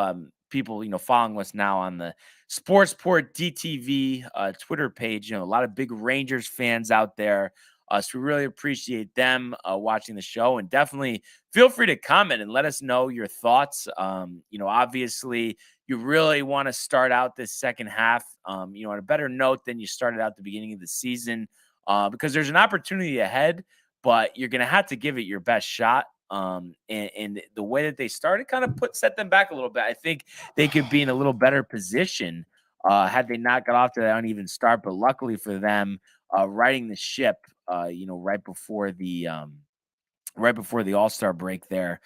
people following us now on the Sportsport DTV Twitter page. A lot of big Rangers fans out there. So we really appreciate them watching the show, and definitely feel free to comment and let us know your thoughts. Obviously, you really want to start out this second half, on a better note than you started out the beginning of the season, because there's an opportunity ahead, but you're going to have to give it your best shot. And the way that they started kind of set them back a little bit. I think they could be in a little better position had they not got off to that uneven start. But luckily for them, riding the ship, right before the All-Star break there.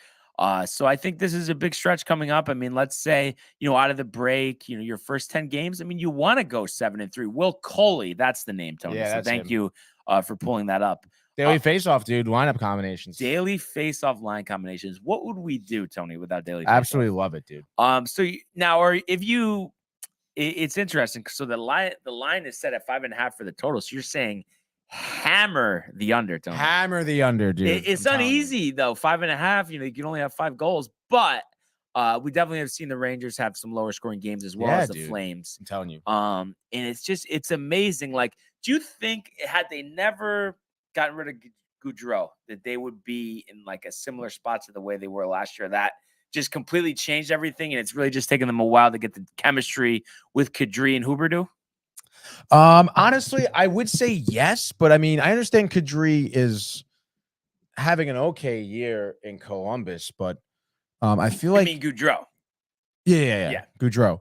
So I think this is a big stretch coming up. I mean, let's say, out of the break, your first 10 games, I mean, you want to go 7-3. Will Coley, that's the name, Tony. Yeah, so thank him. you for pulling that up. Daily face-off, dude. Lineup combinations. Daily face-off line combinations. What would we do, Tony, without daily face-off? Absolutely love it, dude. It's interesting. So the line is set at 5.5 for the total. So you're saying hammer the under, Tony. Hammer the under, dude. It's uneasy though. 5.5. You can only have 5 goals, but we definitely have seen the Rangers have some lower scoring games as well as the Flames. I'm telling you. And it's amazing. Like, do you think had they never gotten rid of Gaudreau, that they would be in like a similar spot to the way they were last year? That just completely changed everything, and it's really just taken them a while to get the chemistry with Kadri and Huberdeau? Honestly, I would say yes, but I mean, I understand Kadri is having an okay year in Columbus, but I feel like Gaudreau. Yeah. Gaudreau.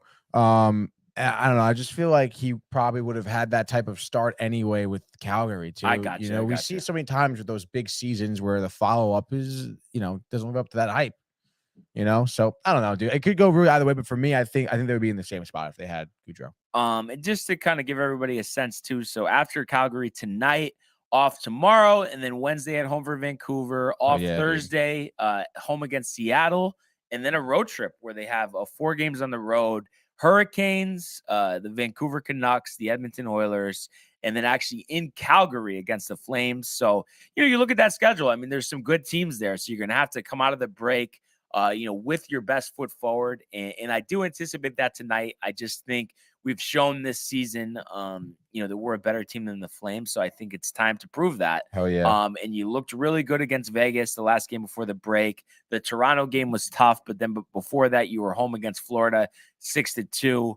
I don't know. I just feel like he probably would have had that type of start anyway with Calgary too. I got you. We see so many times with those big seasons where the follow-up is, doesn't live up to that hype. So I don't know, dude. It could go really either way, but for me, I think they would be in the same spot if they had Gaudreau. And just to kind of give everybody a sense too. So after Calgary tonight, off tomorrow, and then Wednesday at home for Vancouver, off Thursday, home against Seattle, and then a road trip where they have 4 games on the road: Hurricanes, the Vancouver Canucks, the Edmonton Oilers, and then actually in Calgary against the Flames. So, you look at that schedule. I mean, there's some good teams there. So you're going to have to come out of the break, with your best foot forward. And I do anticipate that tonight. I just think we've shown this season, that we're a better team than the Flames. So I think it's time to prove that. Hell yeah. And you looked really good against Vegas the last game before the break. The Toronto game was tough, but then before that, you were home against Florida 6-2.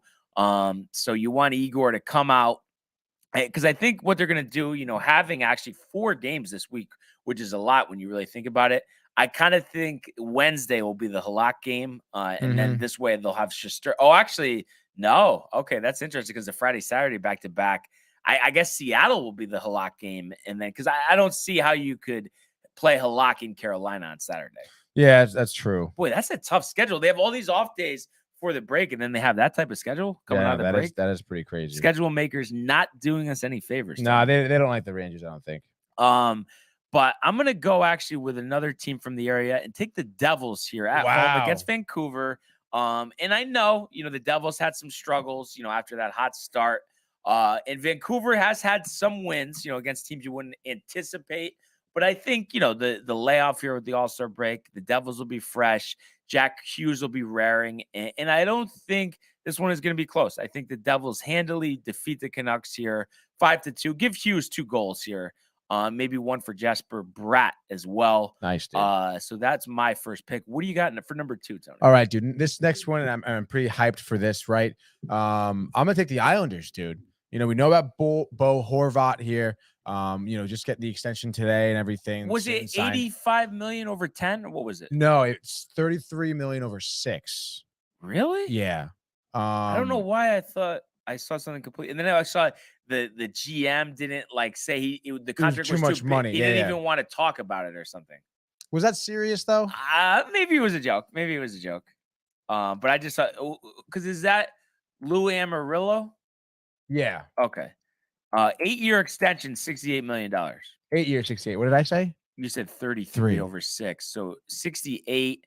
So you want Igor to come out, because I think what they're going to do, having actually 4 games this week, which is a lot when you really think about it. I kind of think Wednesday will be the Halak game, and then this way they'll have Schuster. Oh, actually, no. Okay, that's interesting because the Friday, Saturday back-to-back. I guess Seattle will be the Halak game, and then because I don't see how you could play Halak in Carolina on Saturday. Yeah, that's true. Boy, that's a tough schedule. They have all these off days for the break, and then they have that type of schedule coming out of the break. That is pretty crazy. Schedule makers not doing us any favors. No, they don't like the Rangers, I don't think. But I'm going to go actually with another team from the area and take the Devils here at home against Vancouver. And I know, the Devils had some struggles, after that hot start. And Vancouver has had some wins, against teams you wouldn't anticipate. But I think, the layoff here with the All-Star break, the Devils will be fresh. Jack Hughes will be raring. And I don't think this one is going to be close. I think the Devils handily defeat the Canucks here 5-2. Give Hughes 2 goals here. Maybe 1 for Jesper Bratt as well. Nice, dude. So that's my first pick. What do you got for number 2, Tony? All right, dude. This next one, and I'm pretty hyped for this, right? I'm gonna take the Islanders, dude. We know about Bo Horvat here. Just get the extension today and everything. Was it $85 million over 10, or what was it? No, it's $33 million over 6. Really? Yeah. I don't know why I thought I saw something complete, and then I saw the GM didn't say the contract was too much money. He didn't even want to talk about it or something. Was that serious though? Maybe it was a joke. But I just thought, because is that Lou Amarillo? Yeah. Okay. 8-year extension, $68 million. 8 years, 68. What did I say? You said 33 3. over 6. So 68,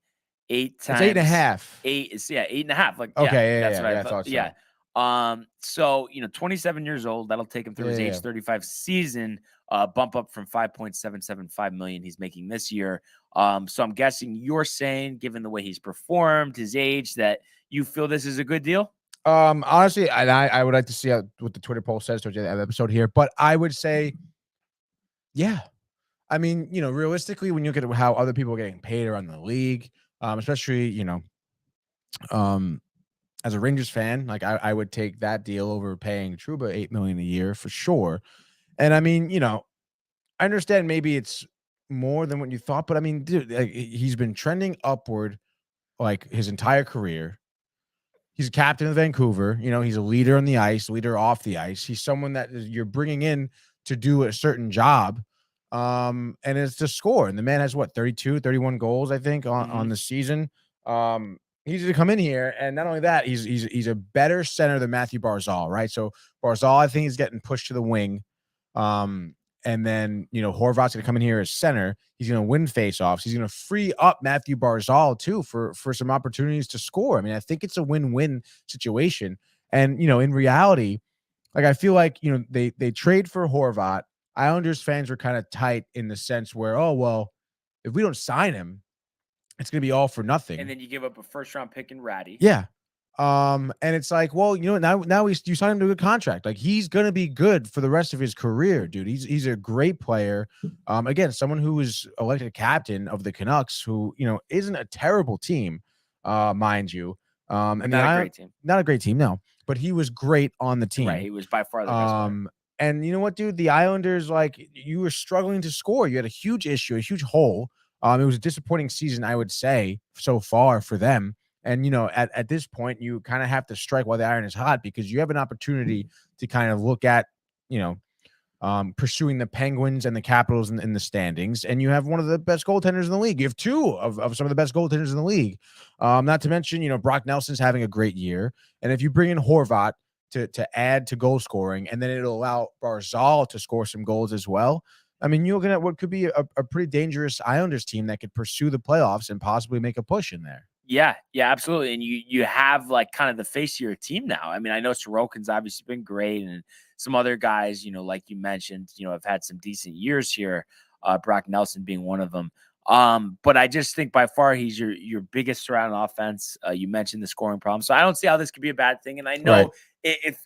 8 It's 8 and a times half. 8 is 8.5. Like, yeah, Okay. that's what I I thought. thought so. Yeah. So 27 years old, that'll take him through his age 35 season, bump up from 5.775 million he's making this year. So I'm guessing you're saying, given the way he's performed, his age, that you feel this is a good deal? Honestly, and I would like to see what the Twitter poll says towards the end of the episode here, but I would say, yeah. I mean, realistically, when you look at how other people are getting paid around the league, especially, as a Rangers fan, like I would take that deal over paying Trouba $8 million a year for sure. And I mean, I understand maybe it's more than what you thought, but I mean, dude, like, he's been trending upward like his entire career. He's a captain of Vancouver. He's a leader on the ice, leader off the ice. He's someone that you're bringing in to do a certain job. And it's to score. And the man has 32, 31 goals, I think, on the season. He's going to come in here, and not only that, he's a better center than Matthew Barzal, right? So Barzal, I think, is getting pushed to the wing. And then, Horvat's going to come in here as center. He's going to win faceoffs. He's going to free up Matthew Barzal, too, for some opportunities to score. I mean, I think it's a win-win situation. And, in reality, like, I feel like, they trade for Horvat. Islanders fans were kind of tight in the sense where, oh, well, if we don't sign him, it's going to be all for nothing. And then you give up a first-round pick in Ratty. Yeah. And it's like, well, now you sign him to a good contract. Like, he's going to be good for the rest of his career, dude. He's a great player. Again, someone who was elected captain of the Canucks, who, isn't a terrible team, mind you. And not a great team. Not a great team, no. But he was great on the team. Right. He was by far the best player. And you know what, dude? The Islanders, like, you were struggling to score. You had a huge issue, a huge hole. It was a disappointing season, I would say, so far for them. And, at this point, you kind of have to strike while the iron is hot, because you have an opportunity to kind of look at, pursuing the Penguins and the Capitals in the standings. And you have one of the best goaltenders in the league. You have two of some of the best goaltenders in the league. Not to mention, Brock Nelson's having a great year. And if you bring in Horvat to add to goal scoring, and then it'll allow Barzal to score some goals as well. I mean, you're looking at what could be a pretty dangerous Islanders team that could pursue the playoffs and possibly make a push in there. Yeah, absolutely. And you have like kind of the face of your team now. I mean, I know Sorokin's obviously been great, and some other guys, like you mentioned, have had some decent years here. Brock Nelson being one of them. But I just think by far he's your biggest threat on offense. You mentioned the scoring problem, so I don't see how this could be a bad thing. And I know Right.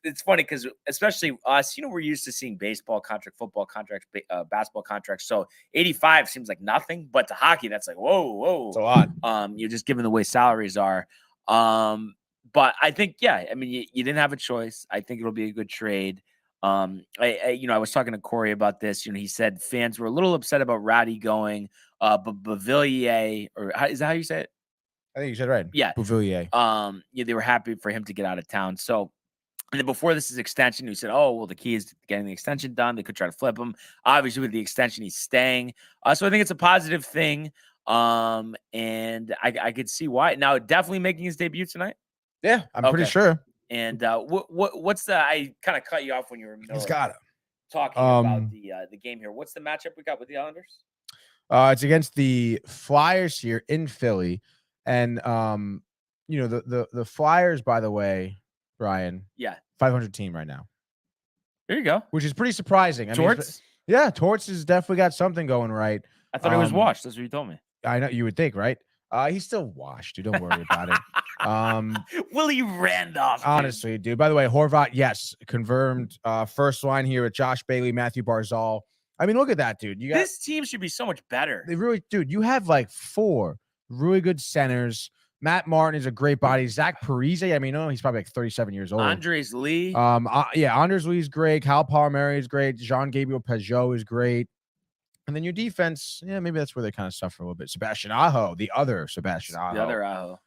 It's funny because especially us, we're used to seeing baseball contract, football contracts, basketball contracts. So 85 seems like nothing, but to hockey, that's like whoa, It's a lot. You're just given the way salaries are. But I think, I mean, you didn't have a choice. I think it'll be a good trade. I was talking to Corey about this. He said fans were a little upset about Ratty going, but Beauvillier, is that how you say it? I think you said right. Yeah. Beauvillier. They were happy for him to get out of town. So, and then before this is extension, he said, oh, well, the key is getting the extension done. They could try to flip him. Obviously, with the extension, he's staying. So I think it's a positive thing. And I could see why. Now, definitely making his debut tonight. Yeah, I'm pretty sure. And what's the? I kind of cut you off when you were He's got it. Talking about the game here. What's the matchup we got with the Islanders? It's against the Flyers here in Philly, and the Flyers, by the way, Brian. Yeah, 500 team right now. There you go. Which is pretty surprising. Torts? Yeah, Torts has definitely got something going right. I thought it was washed. That's what you told me. I know, you would think, right? He's still washed, dude. Don't worry about it. Willie Randolph. Honestly, dude. By the way, Horvat, yes, confirmed. First line here with Josh Bailey, Matthew Barzal. I mean, look at that, dude. This team should be so much better. They really, dude. You have like 4 really good centers. Matt Martin is a great body. Zach Parise, I mean, he's probably like 37 years old. Andres Lee. Andres Lee is great. Cal Palmieri is great. Jean-Gabriel Pajot is great. And then your defense, maybe that's where they kind of suffer a little bit. Sebastian Aho, the other Sebastian Aho. The other Aho.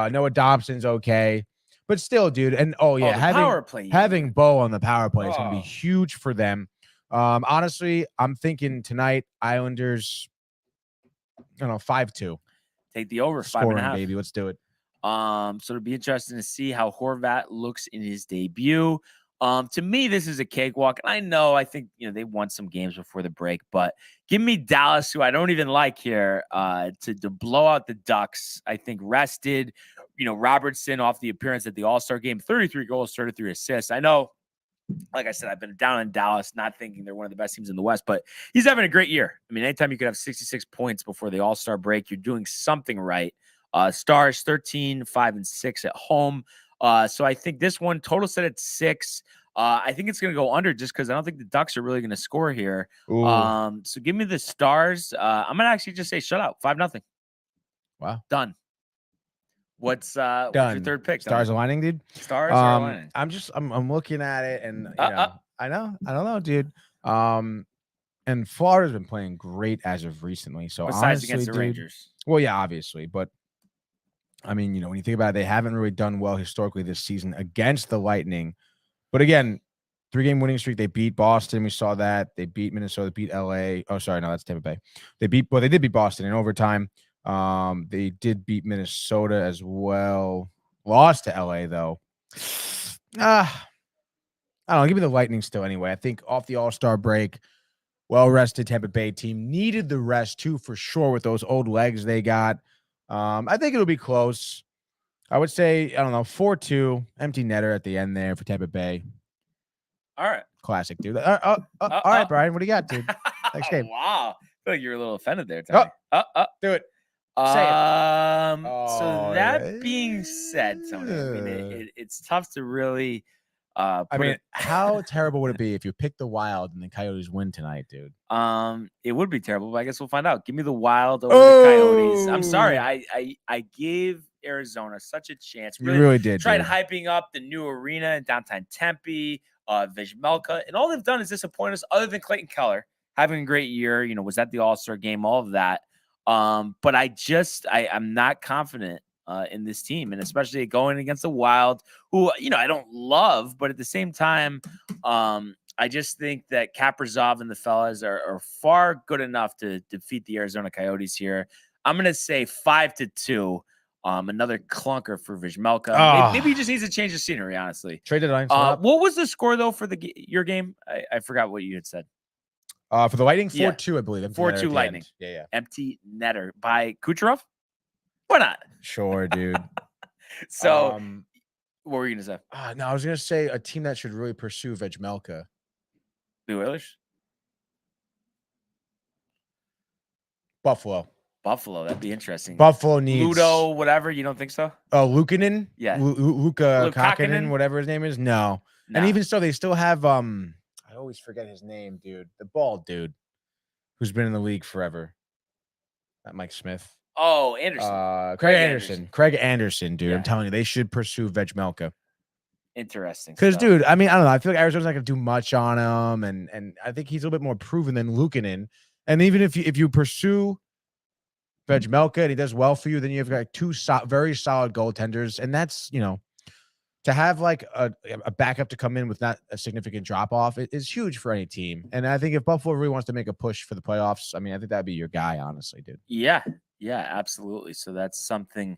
Noah Dobson's okay. But still, dude. And, having Bo on the power play is going to be huge for them. Honestly, I'm thinking tonight, Islanders, 5-2. Take the over, Scoring, 5.5. baby. Let's do it. So it'll be interesting to see how Horvat looks in his debut. To me, this is a cakewalk. And I think, they won some games before the break, but give me Dallas, who I don't even like here, to blow out the Ducks. I think rested, Robertson off the appearance at the All-Star game, 33 goals, 33 assists. I know, like I said, I've been down in Dallas, not thinking they're one of the best teams in the West, but he's having a great year. I mean, anytime you could have 66 points before the All-Star break, you're doing something right. Stars 13, 5, and 6 at home. So I think this one total set at 6. I think it's going to go under just because I don't think the Ducks are really going to score here. So give me the Stars. I'm going to actually just say shutout, 5-0. Wow. Done. What's your third pick? Stars aligning, dude. Stars are aligning. I'm looking at it, and I don't know, dude. And Florida's been playing great as of recently. So besides honestly, against the Rangers. Well, yeah, obviously, but I mean, when you think about it, they haven't really done well historically this season against the Lightning. But again, 3-game winning streak. They beat Boston. We saw that. They beat Minnesota. Beat LA. Oh, sorry, no, that's Tampa Bay. They did beat Boston in overtime. They did beat Minnesota as well. Lost to LA though. I don't know. Give me the Lightning still anyway. I think off the All-Star break, well-rested Tampa Bay team needed the rest too for sure with those old legs they got. I think it'll be close. I would say, I don't know, 4-2, empty netter at the end there for Tampa Bay. All right. Classic, dude. All right, Brian, what do you got, dude? Next game. Wow. I feel like you're a little offended there, Tony. Do it. Say it. So that being said, Tony, I mean, it's tough to really how terrible would it be if you pick the Wild and the Coyotes win tonight, dude? It would be terrible, but I guess we'll find out. Give me the Wild over the Coyotes. I'm sorry. I gave Arizona such a chance. You really did. Tried hyping up the new arena in downtown Tempe, Vizmelka, and all they've done is disappoint us other than Clayton Keller having a great year, was at the All-Star game, all of that. But I'm not confident in this team, and especially going against the Wild, who, I don't love, but at the same time, I just think that Kaprizov and the fellas are far good enough to defeat the Arizona Coyotes here. I'm going to say 5-2. Another clunker for Vizmelka. Maybe he just needs to change the scenery, honestly. Traded line. What was the score, though, for your game? I forgot what you had said. For the Lightning, 4-2, I believe. 4-2 Lightning. Yeah. Empty netter by Kucherov? Why not? Sure, dude. So, what were you going to say? No, I was going to say a team that should really pursue Vizmelka. The Oilers? Buffalo, that'd be interesting. Buffalo needs Ludo, whatever. You don't think so? Oh, Luukkonen? Yeah. Luka Kakkonen, whatever his name is. No. And even so, they still have I always forget his name, dude. The bald dude who's been in the league forever. Not Mike Smith. Oh, Anderson. Craig Anderson, dude. Yeah. I'm telling you, they should pursue Vizmelka. Interesting. Because, dude, I mean, I don't know. I feel like Arizona's not going to do much on him, and I think he's a little bit more proven than Luukkonen. And even if you pursue Vizmelka and he does well for you, then you've got two very solid goaltenders, and that's to have like a backup to come in with not a significant drop off is huge for any team. And I think if Buffalo really wants to make a push for the playoffs, I mean, I think that'd be your guy, honestly, dude. Yeah, absolutely. So that's something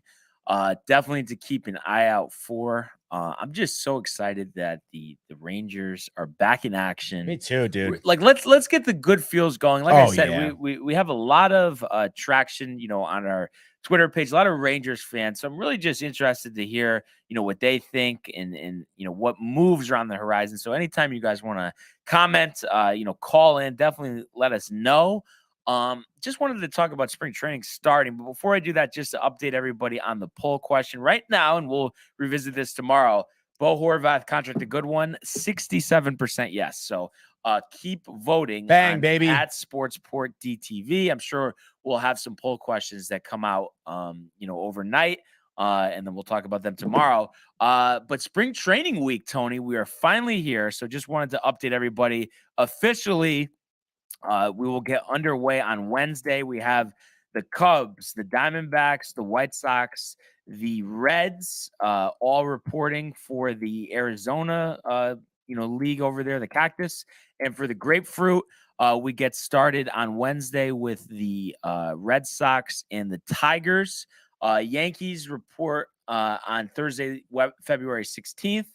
definitely to keep an eye out for. I'm just so excited that the Rangers are back in action. Me too, dude. Like let's get the good feels going. Like I said, yeah. we have a lot of traction, on our Twitter page, a lot of Rangers fans. So I'm really just interested to hear, what they think and what moves are on the horizon. So anytime you guys want to comment, call in, definitely let us know. Just wanted to talk about spring training starting, but before I do that, just to update everybody on the poll question right now, and we'll revisit this tomorrow. Bo Horvath contract, a good one, 67% yes. So keep voting. Bang, baby. At Sportsport DTV. I'm sure we'll have some poll questions that come out, overnight, and then we'll talk about them tomorrow. But spring training week, Tony, we are finally here. So just wanted to update everybody officially. We will get underway on Wednesday. We have the Cubs, the Diamondbacks, the White Sox, the Reds, all reporting for the Arizona, league over there, the Cactus. And for the Grapefruit, we get started on Wednesday with the Red Sox and the Tigers. Yankees report on Thursday, February 16th.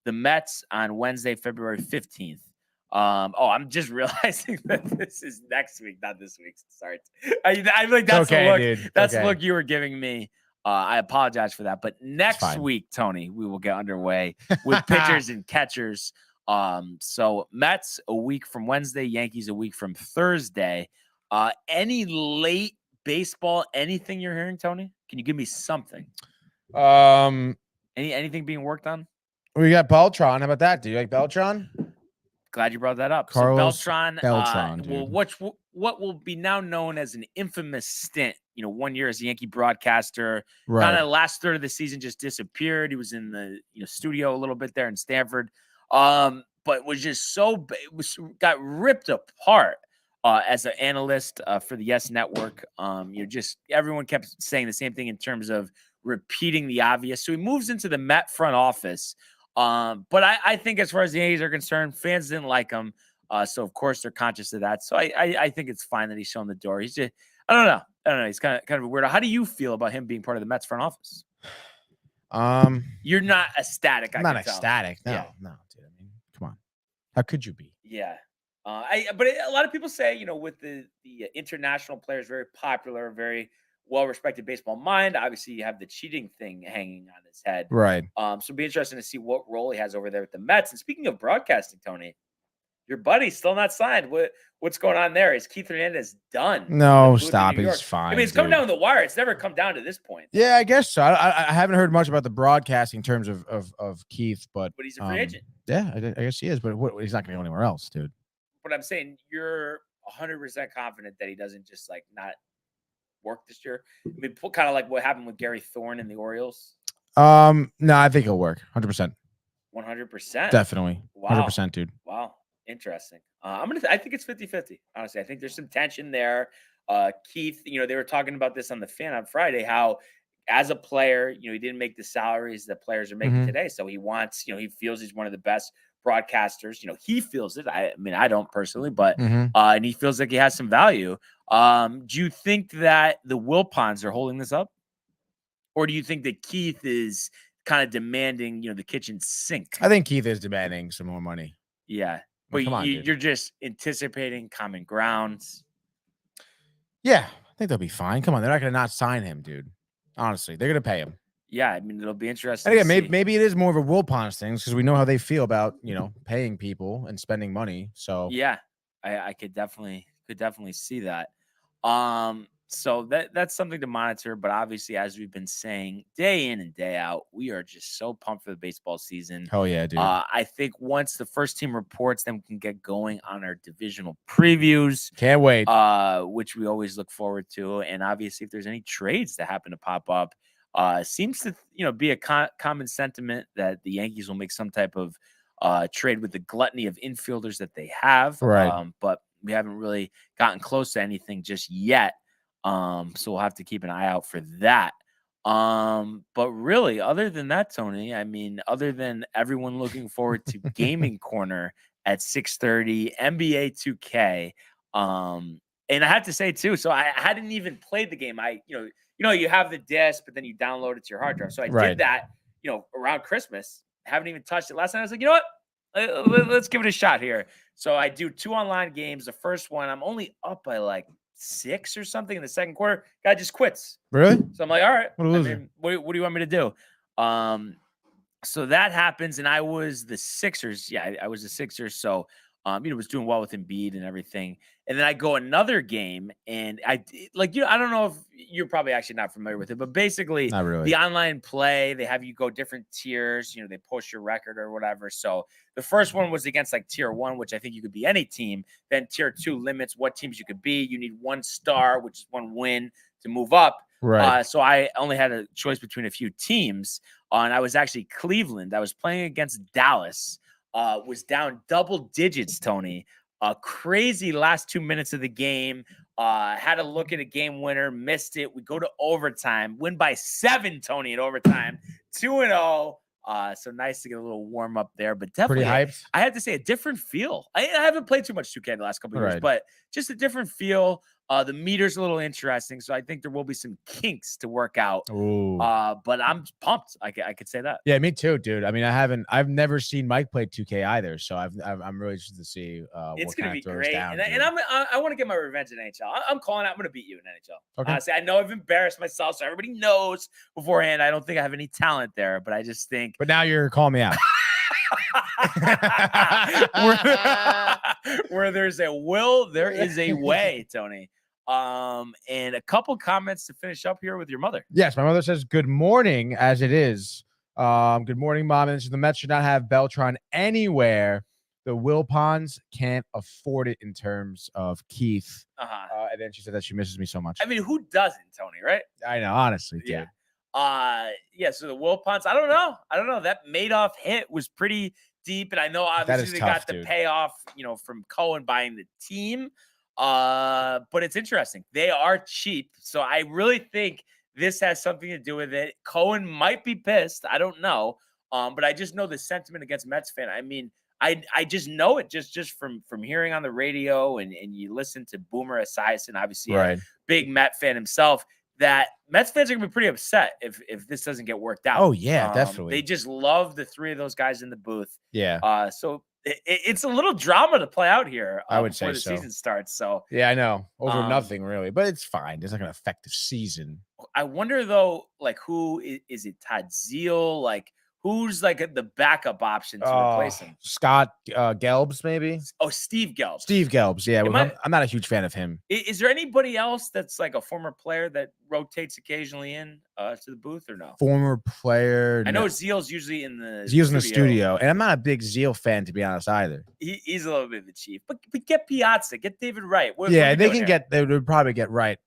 the Mets on Wednesday, February 15th. I'm just realizing that this is next week, not this week. Sorry. I think that's okay, the look. dude. That's the look you were giving me. I apologize for that. But next fine. week, Tony, we will get underway with pitchers and catchers. So Mets a week from Wednesday, Yankees a week from Thursday. Any late baseball, anything you're hearing, Tony? Can you give me something? Anything being worked on? We got Beltran. How about that? Do you like Beltran? Glad you brought that up. Carlos So Beltran, what will be now known as an infamous stint, 1 year as a Yankee broadcaster. Right. Kind of last third of the season just disappeared. He was in the studio a little bit there in Stanford. But was just got ripped apart as an analyst for the Yes Network. Everyone kept saying the same thing in terms of repeating the obvious. So he moves into the Met front office. But I think as far as the Yankees are concerned, fans didn't like him. So of course they're conscious of that. So I think it's fine that he's shown the door. He's just, I don't know. He's kind of a weirdo. How do you feel about him being part of the Mets front office? You're not ecstatic. I'm not ecstatic. No, no, dude. I mean, come on. How could you be? Yeah. But a lot of people say, with the international players, very popular, very well-respected baseball mind. Obviously, you have the cheating thing hanging on his head. Right. So it'll be interesting to see what role he has over there with the Mets. And speaking of broadcasting, Tony, your buddy's still not signed. What's going on there? Is Keith Hernandez done? No, stop. He's fine. I mean, it's come down the wire. It's never come down to this point. Yeah, I guess so. I haven't heard much about the broadcasting in terms of Keith, but he's a free agent. Yeah, I guess he is. But he's not going to go anywhere else, dude. But I'm saying you're 100% confident that he doesn't just not work this year. I mean, kind of like what happened with Gary Thorne and the Orioles. No, I think he'll work 100%. 100%. Definitely. Wow. 100%, dude. Wow. Interesting. I think it's 50-50. Honestly, I think there's some tension there. Keith, they were talking about this on the Fan on Friday, how as a player, he didn't make the salaries that players are making today. So he wants, he feels he's one of the best broadcasters. He feels it. I mean, I don't personally, but and he feels like he has some value. Do you think that the Wilpons are holding this up? Or do you think that Keith is kind of demanding, the kitchen sink? I think Keith is demanding some more money. Yeah. But you're just anticipating common grounds. Yeah, I think they'll be fine. Come on, they're not going to not sign him, dude. Honestly, they're going to pay him. Yeah, I mean, it'll be interesting. And again, maybe it is more of a Wilpons thing because we know how they feel about paying people and spending money. So yeah, I could definitely see that. So that's something to monitor. But obviously, as we've been saying day in and day out, we are just so pumped for the baseball season. Oh yeah, dude. I think once the first team reports, then we can get going on our divisional previews. Can't wait. Which we always look forward to. And obviously, if there's any trades that happen to pop up, seems to be a common sentiment that the Yankees will make some type of trade with the gluttony of infielders that they have. Right. But we haven't really gotten close to anything just yet. So we'll have to keep an eye out for that. But really, other than that, Tony, I mean, other than everyone looking forward to Gaming Corner at 6:30, NBA 2K. And I have to say too, so I hadn't even played the game. You have the disc, but then you download it to your hard drive. So I did that, around Christmas. Haven't even touched it. Last night I was like, you know what? Let's give it a shot here. So I do 2 online games. The first one, I'm only up by 6 or something in the second quarter. Guy just quits. Really? So I'm like, all right. What do you want me to do? So that happens, and I was the Sixers. Yeah, I was the Sixers. So was doing well with Embiid and everything. And then I go another game, and I don't know if you're probably actually not familiar with it, but basically not really. The online play, they have you go different tiers, they push your record or whatever. So the first one was against tier 1, which I think you could be any team. Then tier 2 limits what teams you could be. You need 1 star, which is 1 win to move up. Right. So I only had a choice between a few teams, and I was actually Cleveland. I was playing against Dallas. Was down double digits, Tony. Crazy last 2 minutes of the game. Had to look at a game winner, missed it. We go to overtime, win by 7, Tony, in overtime, 2-0. So nice to get a little warm up there, but definitely pretty hyped. I had to say a different feel. I haven't played too much 2K the last couple of years, but just a different feel. The meter's a little interesting, so I think there will be some kinks to work out. Ooh. But I'm pumped. I could say that. Yeah, me too, dude. I mean, I've never seen Mike play 2K either, so I'm really interested to see It's what gonna kind be of throws great, down. and I want to get my revenge in NHL. I'm calling out. I'm gonna beat you in NHL. Okay. Honestly, I know I've embarrassed myself, so everybody knows beforehand. I don't think I have any talent there, but I just think. But now you're calling me out. Where there's a will, there is a way, Tony. And a couple comments to finish up here with your mother. Yes, my mother says good morning as it is. Good morning, Mom. And the Mets should not have Beltran anywhere. The Wilpons can't afford it in terms of Keith. And then she said that she misses me so much. I mean, who doesn't, Tony, right? I know, honestly, dude. Yeah. So the Wilpons, I don't know. That Madoff hit was pretty deep, and I know obviously they got the payoff, from Cohen buying the team. But it's interesting. They are cheap, so I really think this has something to do with it. Cohen might be pissed. I don't know. But I just know the sentiment against Mets fan. I mean, I just know it just from hearing on the radio and you listen to Boomer Esiason, obviously a big Met fan himself, that Mets fans are gonna be pretty upset if this doesn't get worked out. Oh yeah, definitely. They just love the three of those guys in the booth. Yeah. So it's a little drama to play out here. I would say before the season starts. So yeah, I know, over nothing really, but it's fine. It's not gonna affect the season. I wonder though, like who is it? Todd Zeal, like. Who's like the backup option to replace him? Scott Gelbs, maybe. Oh, Steve Gelbs. Steve Gelbs. Yeah, I'm not a huge fan of him. Is there anybody else that's like a former player that rotates occasionally in to the booth or no? Former player. I know Zeal's usually in the studio, and I'm not a big Zeal fan to be honest either. He's a little bit of the chief, but get Piazza, get David Wright. They would probably get Wright.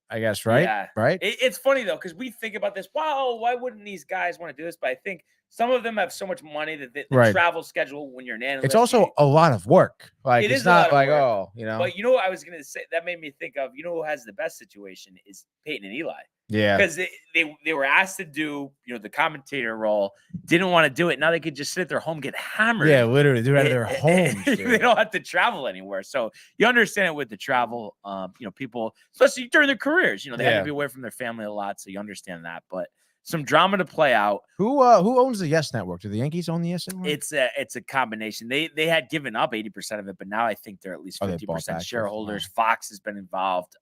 I guess, right? Yeah. Right? It's funny, though, because we think about this. Wow, why wouldn't these guys want to do this? But I think some of them have so much money that the travel schedule when you're an analyst. It's also a lot of work. Like, it's not like, But you know what I was going to say? That made me think of, who has the best situation is Peyton and Eli. Yeah. Because they were asked to do, the commentator role, didn't want to do it. Now they could just sit at their home, get hammered. Yeah, literally do it out of their homes. They don't have to travel anywhere. So you understand it with the travel, people, especially during their careers, they had to be away from their family a lot. So you understand that. But some drama to play out. Who owns the Yes Network? Do the Yankees own the Yes Network? It's a combination. They had given up 80% of it, but now I think they're at least 50% shareholders. Fox has been involved.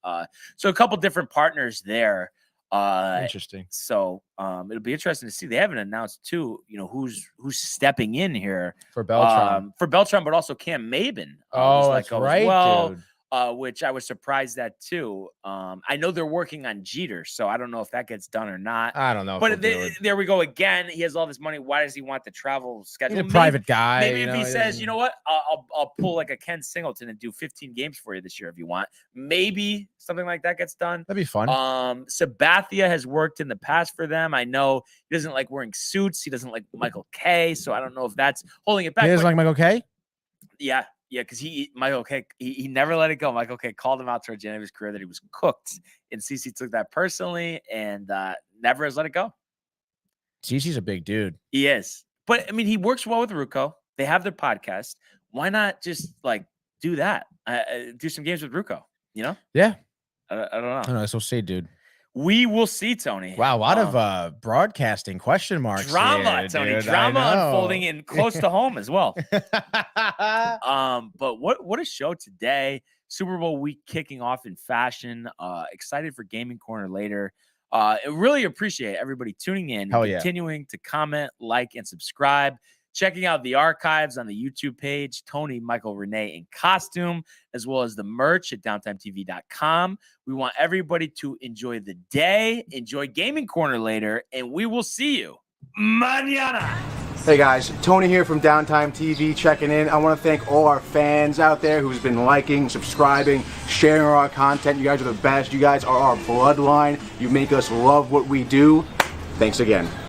So a couple different partners there. Interesting. So it'll be interesting to see. They haven't announced too, who's stepping in here for Beltran. But also Cam Maben. That's right, dude. Which I was surprised at too. I know they're working on Jeter, so I don't know if that gets done or not. I don't know. But there we go again. He has all this money. Why does he want the travel schedule? He's a private guy. Maybe if he says, you know what, I'll pull like a Ken Singleton and do 15 games for you this year if you want. Maybe something like that gets done. That'd be fun. Sabathia has worked in the past for them. I know he doesn't like wearing suits. He doesn't like Michael Kay, so I don't know if that's holding it back. He doesn't like Michael Kay? Yeah. Yeah, because Michael K, he never let it go. Michael K called him out towards the end of his career that he was cooked, and CeCe took that personally and never has let it go. CeCe's a big dude. He is, but I mean, he works well with Rucco. They have their podcast. Why not just like do that? Do some games with Rucco. Yeah, I don't know. I don't know. So say, dude. We will see, Tony. Wow, a lot of broadcasting question marks. Drama, here, Tony. Dude. Drama unfolding and close to home as well. But what a show today. Super Bowl week kicking off in fashion. Excited for Gaming Corner later. I really appreciate everybody tuning in, continuing to comment, like, and subscribe. Checking out the archives on the YouTube page, Tony, Michael, Renee in costume, as well as the merch at downtimetv.com. We want everybody to enjoy the day, enjoy Gaming Corner later, and we will see you mañana. Hey guys, Tony here from Downtime TV checking in. I want to thank all our fans out there who's been liking, subscribing, sharing our content. You guys are the best. You guys are our bloodline. You make us love what we do. Thanks again.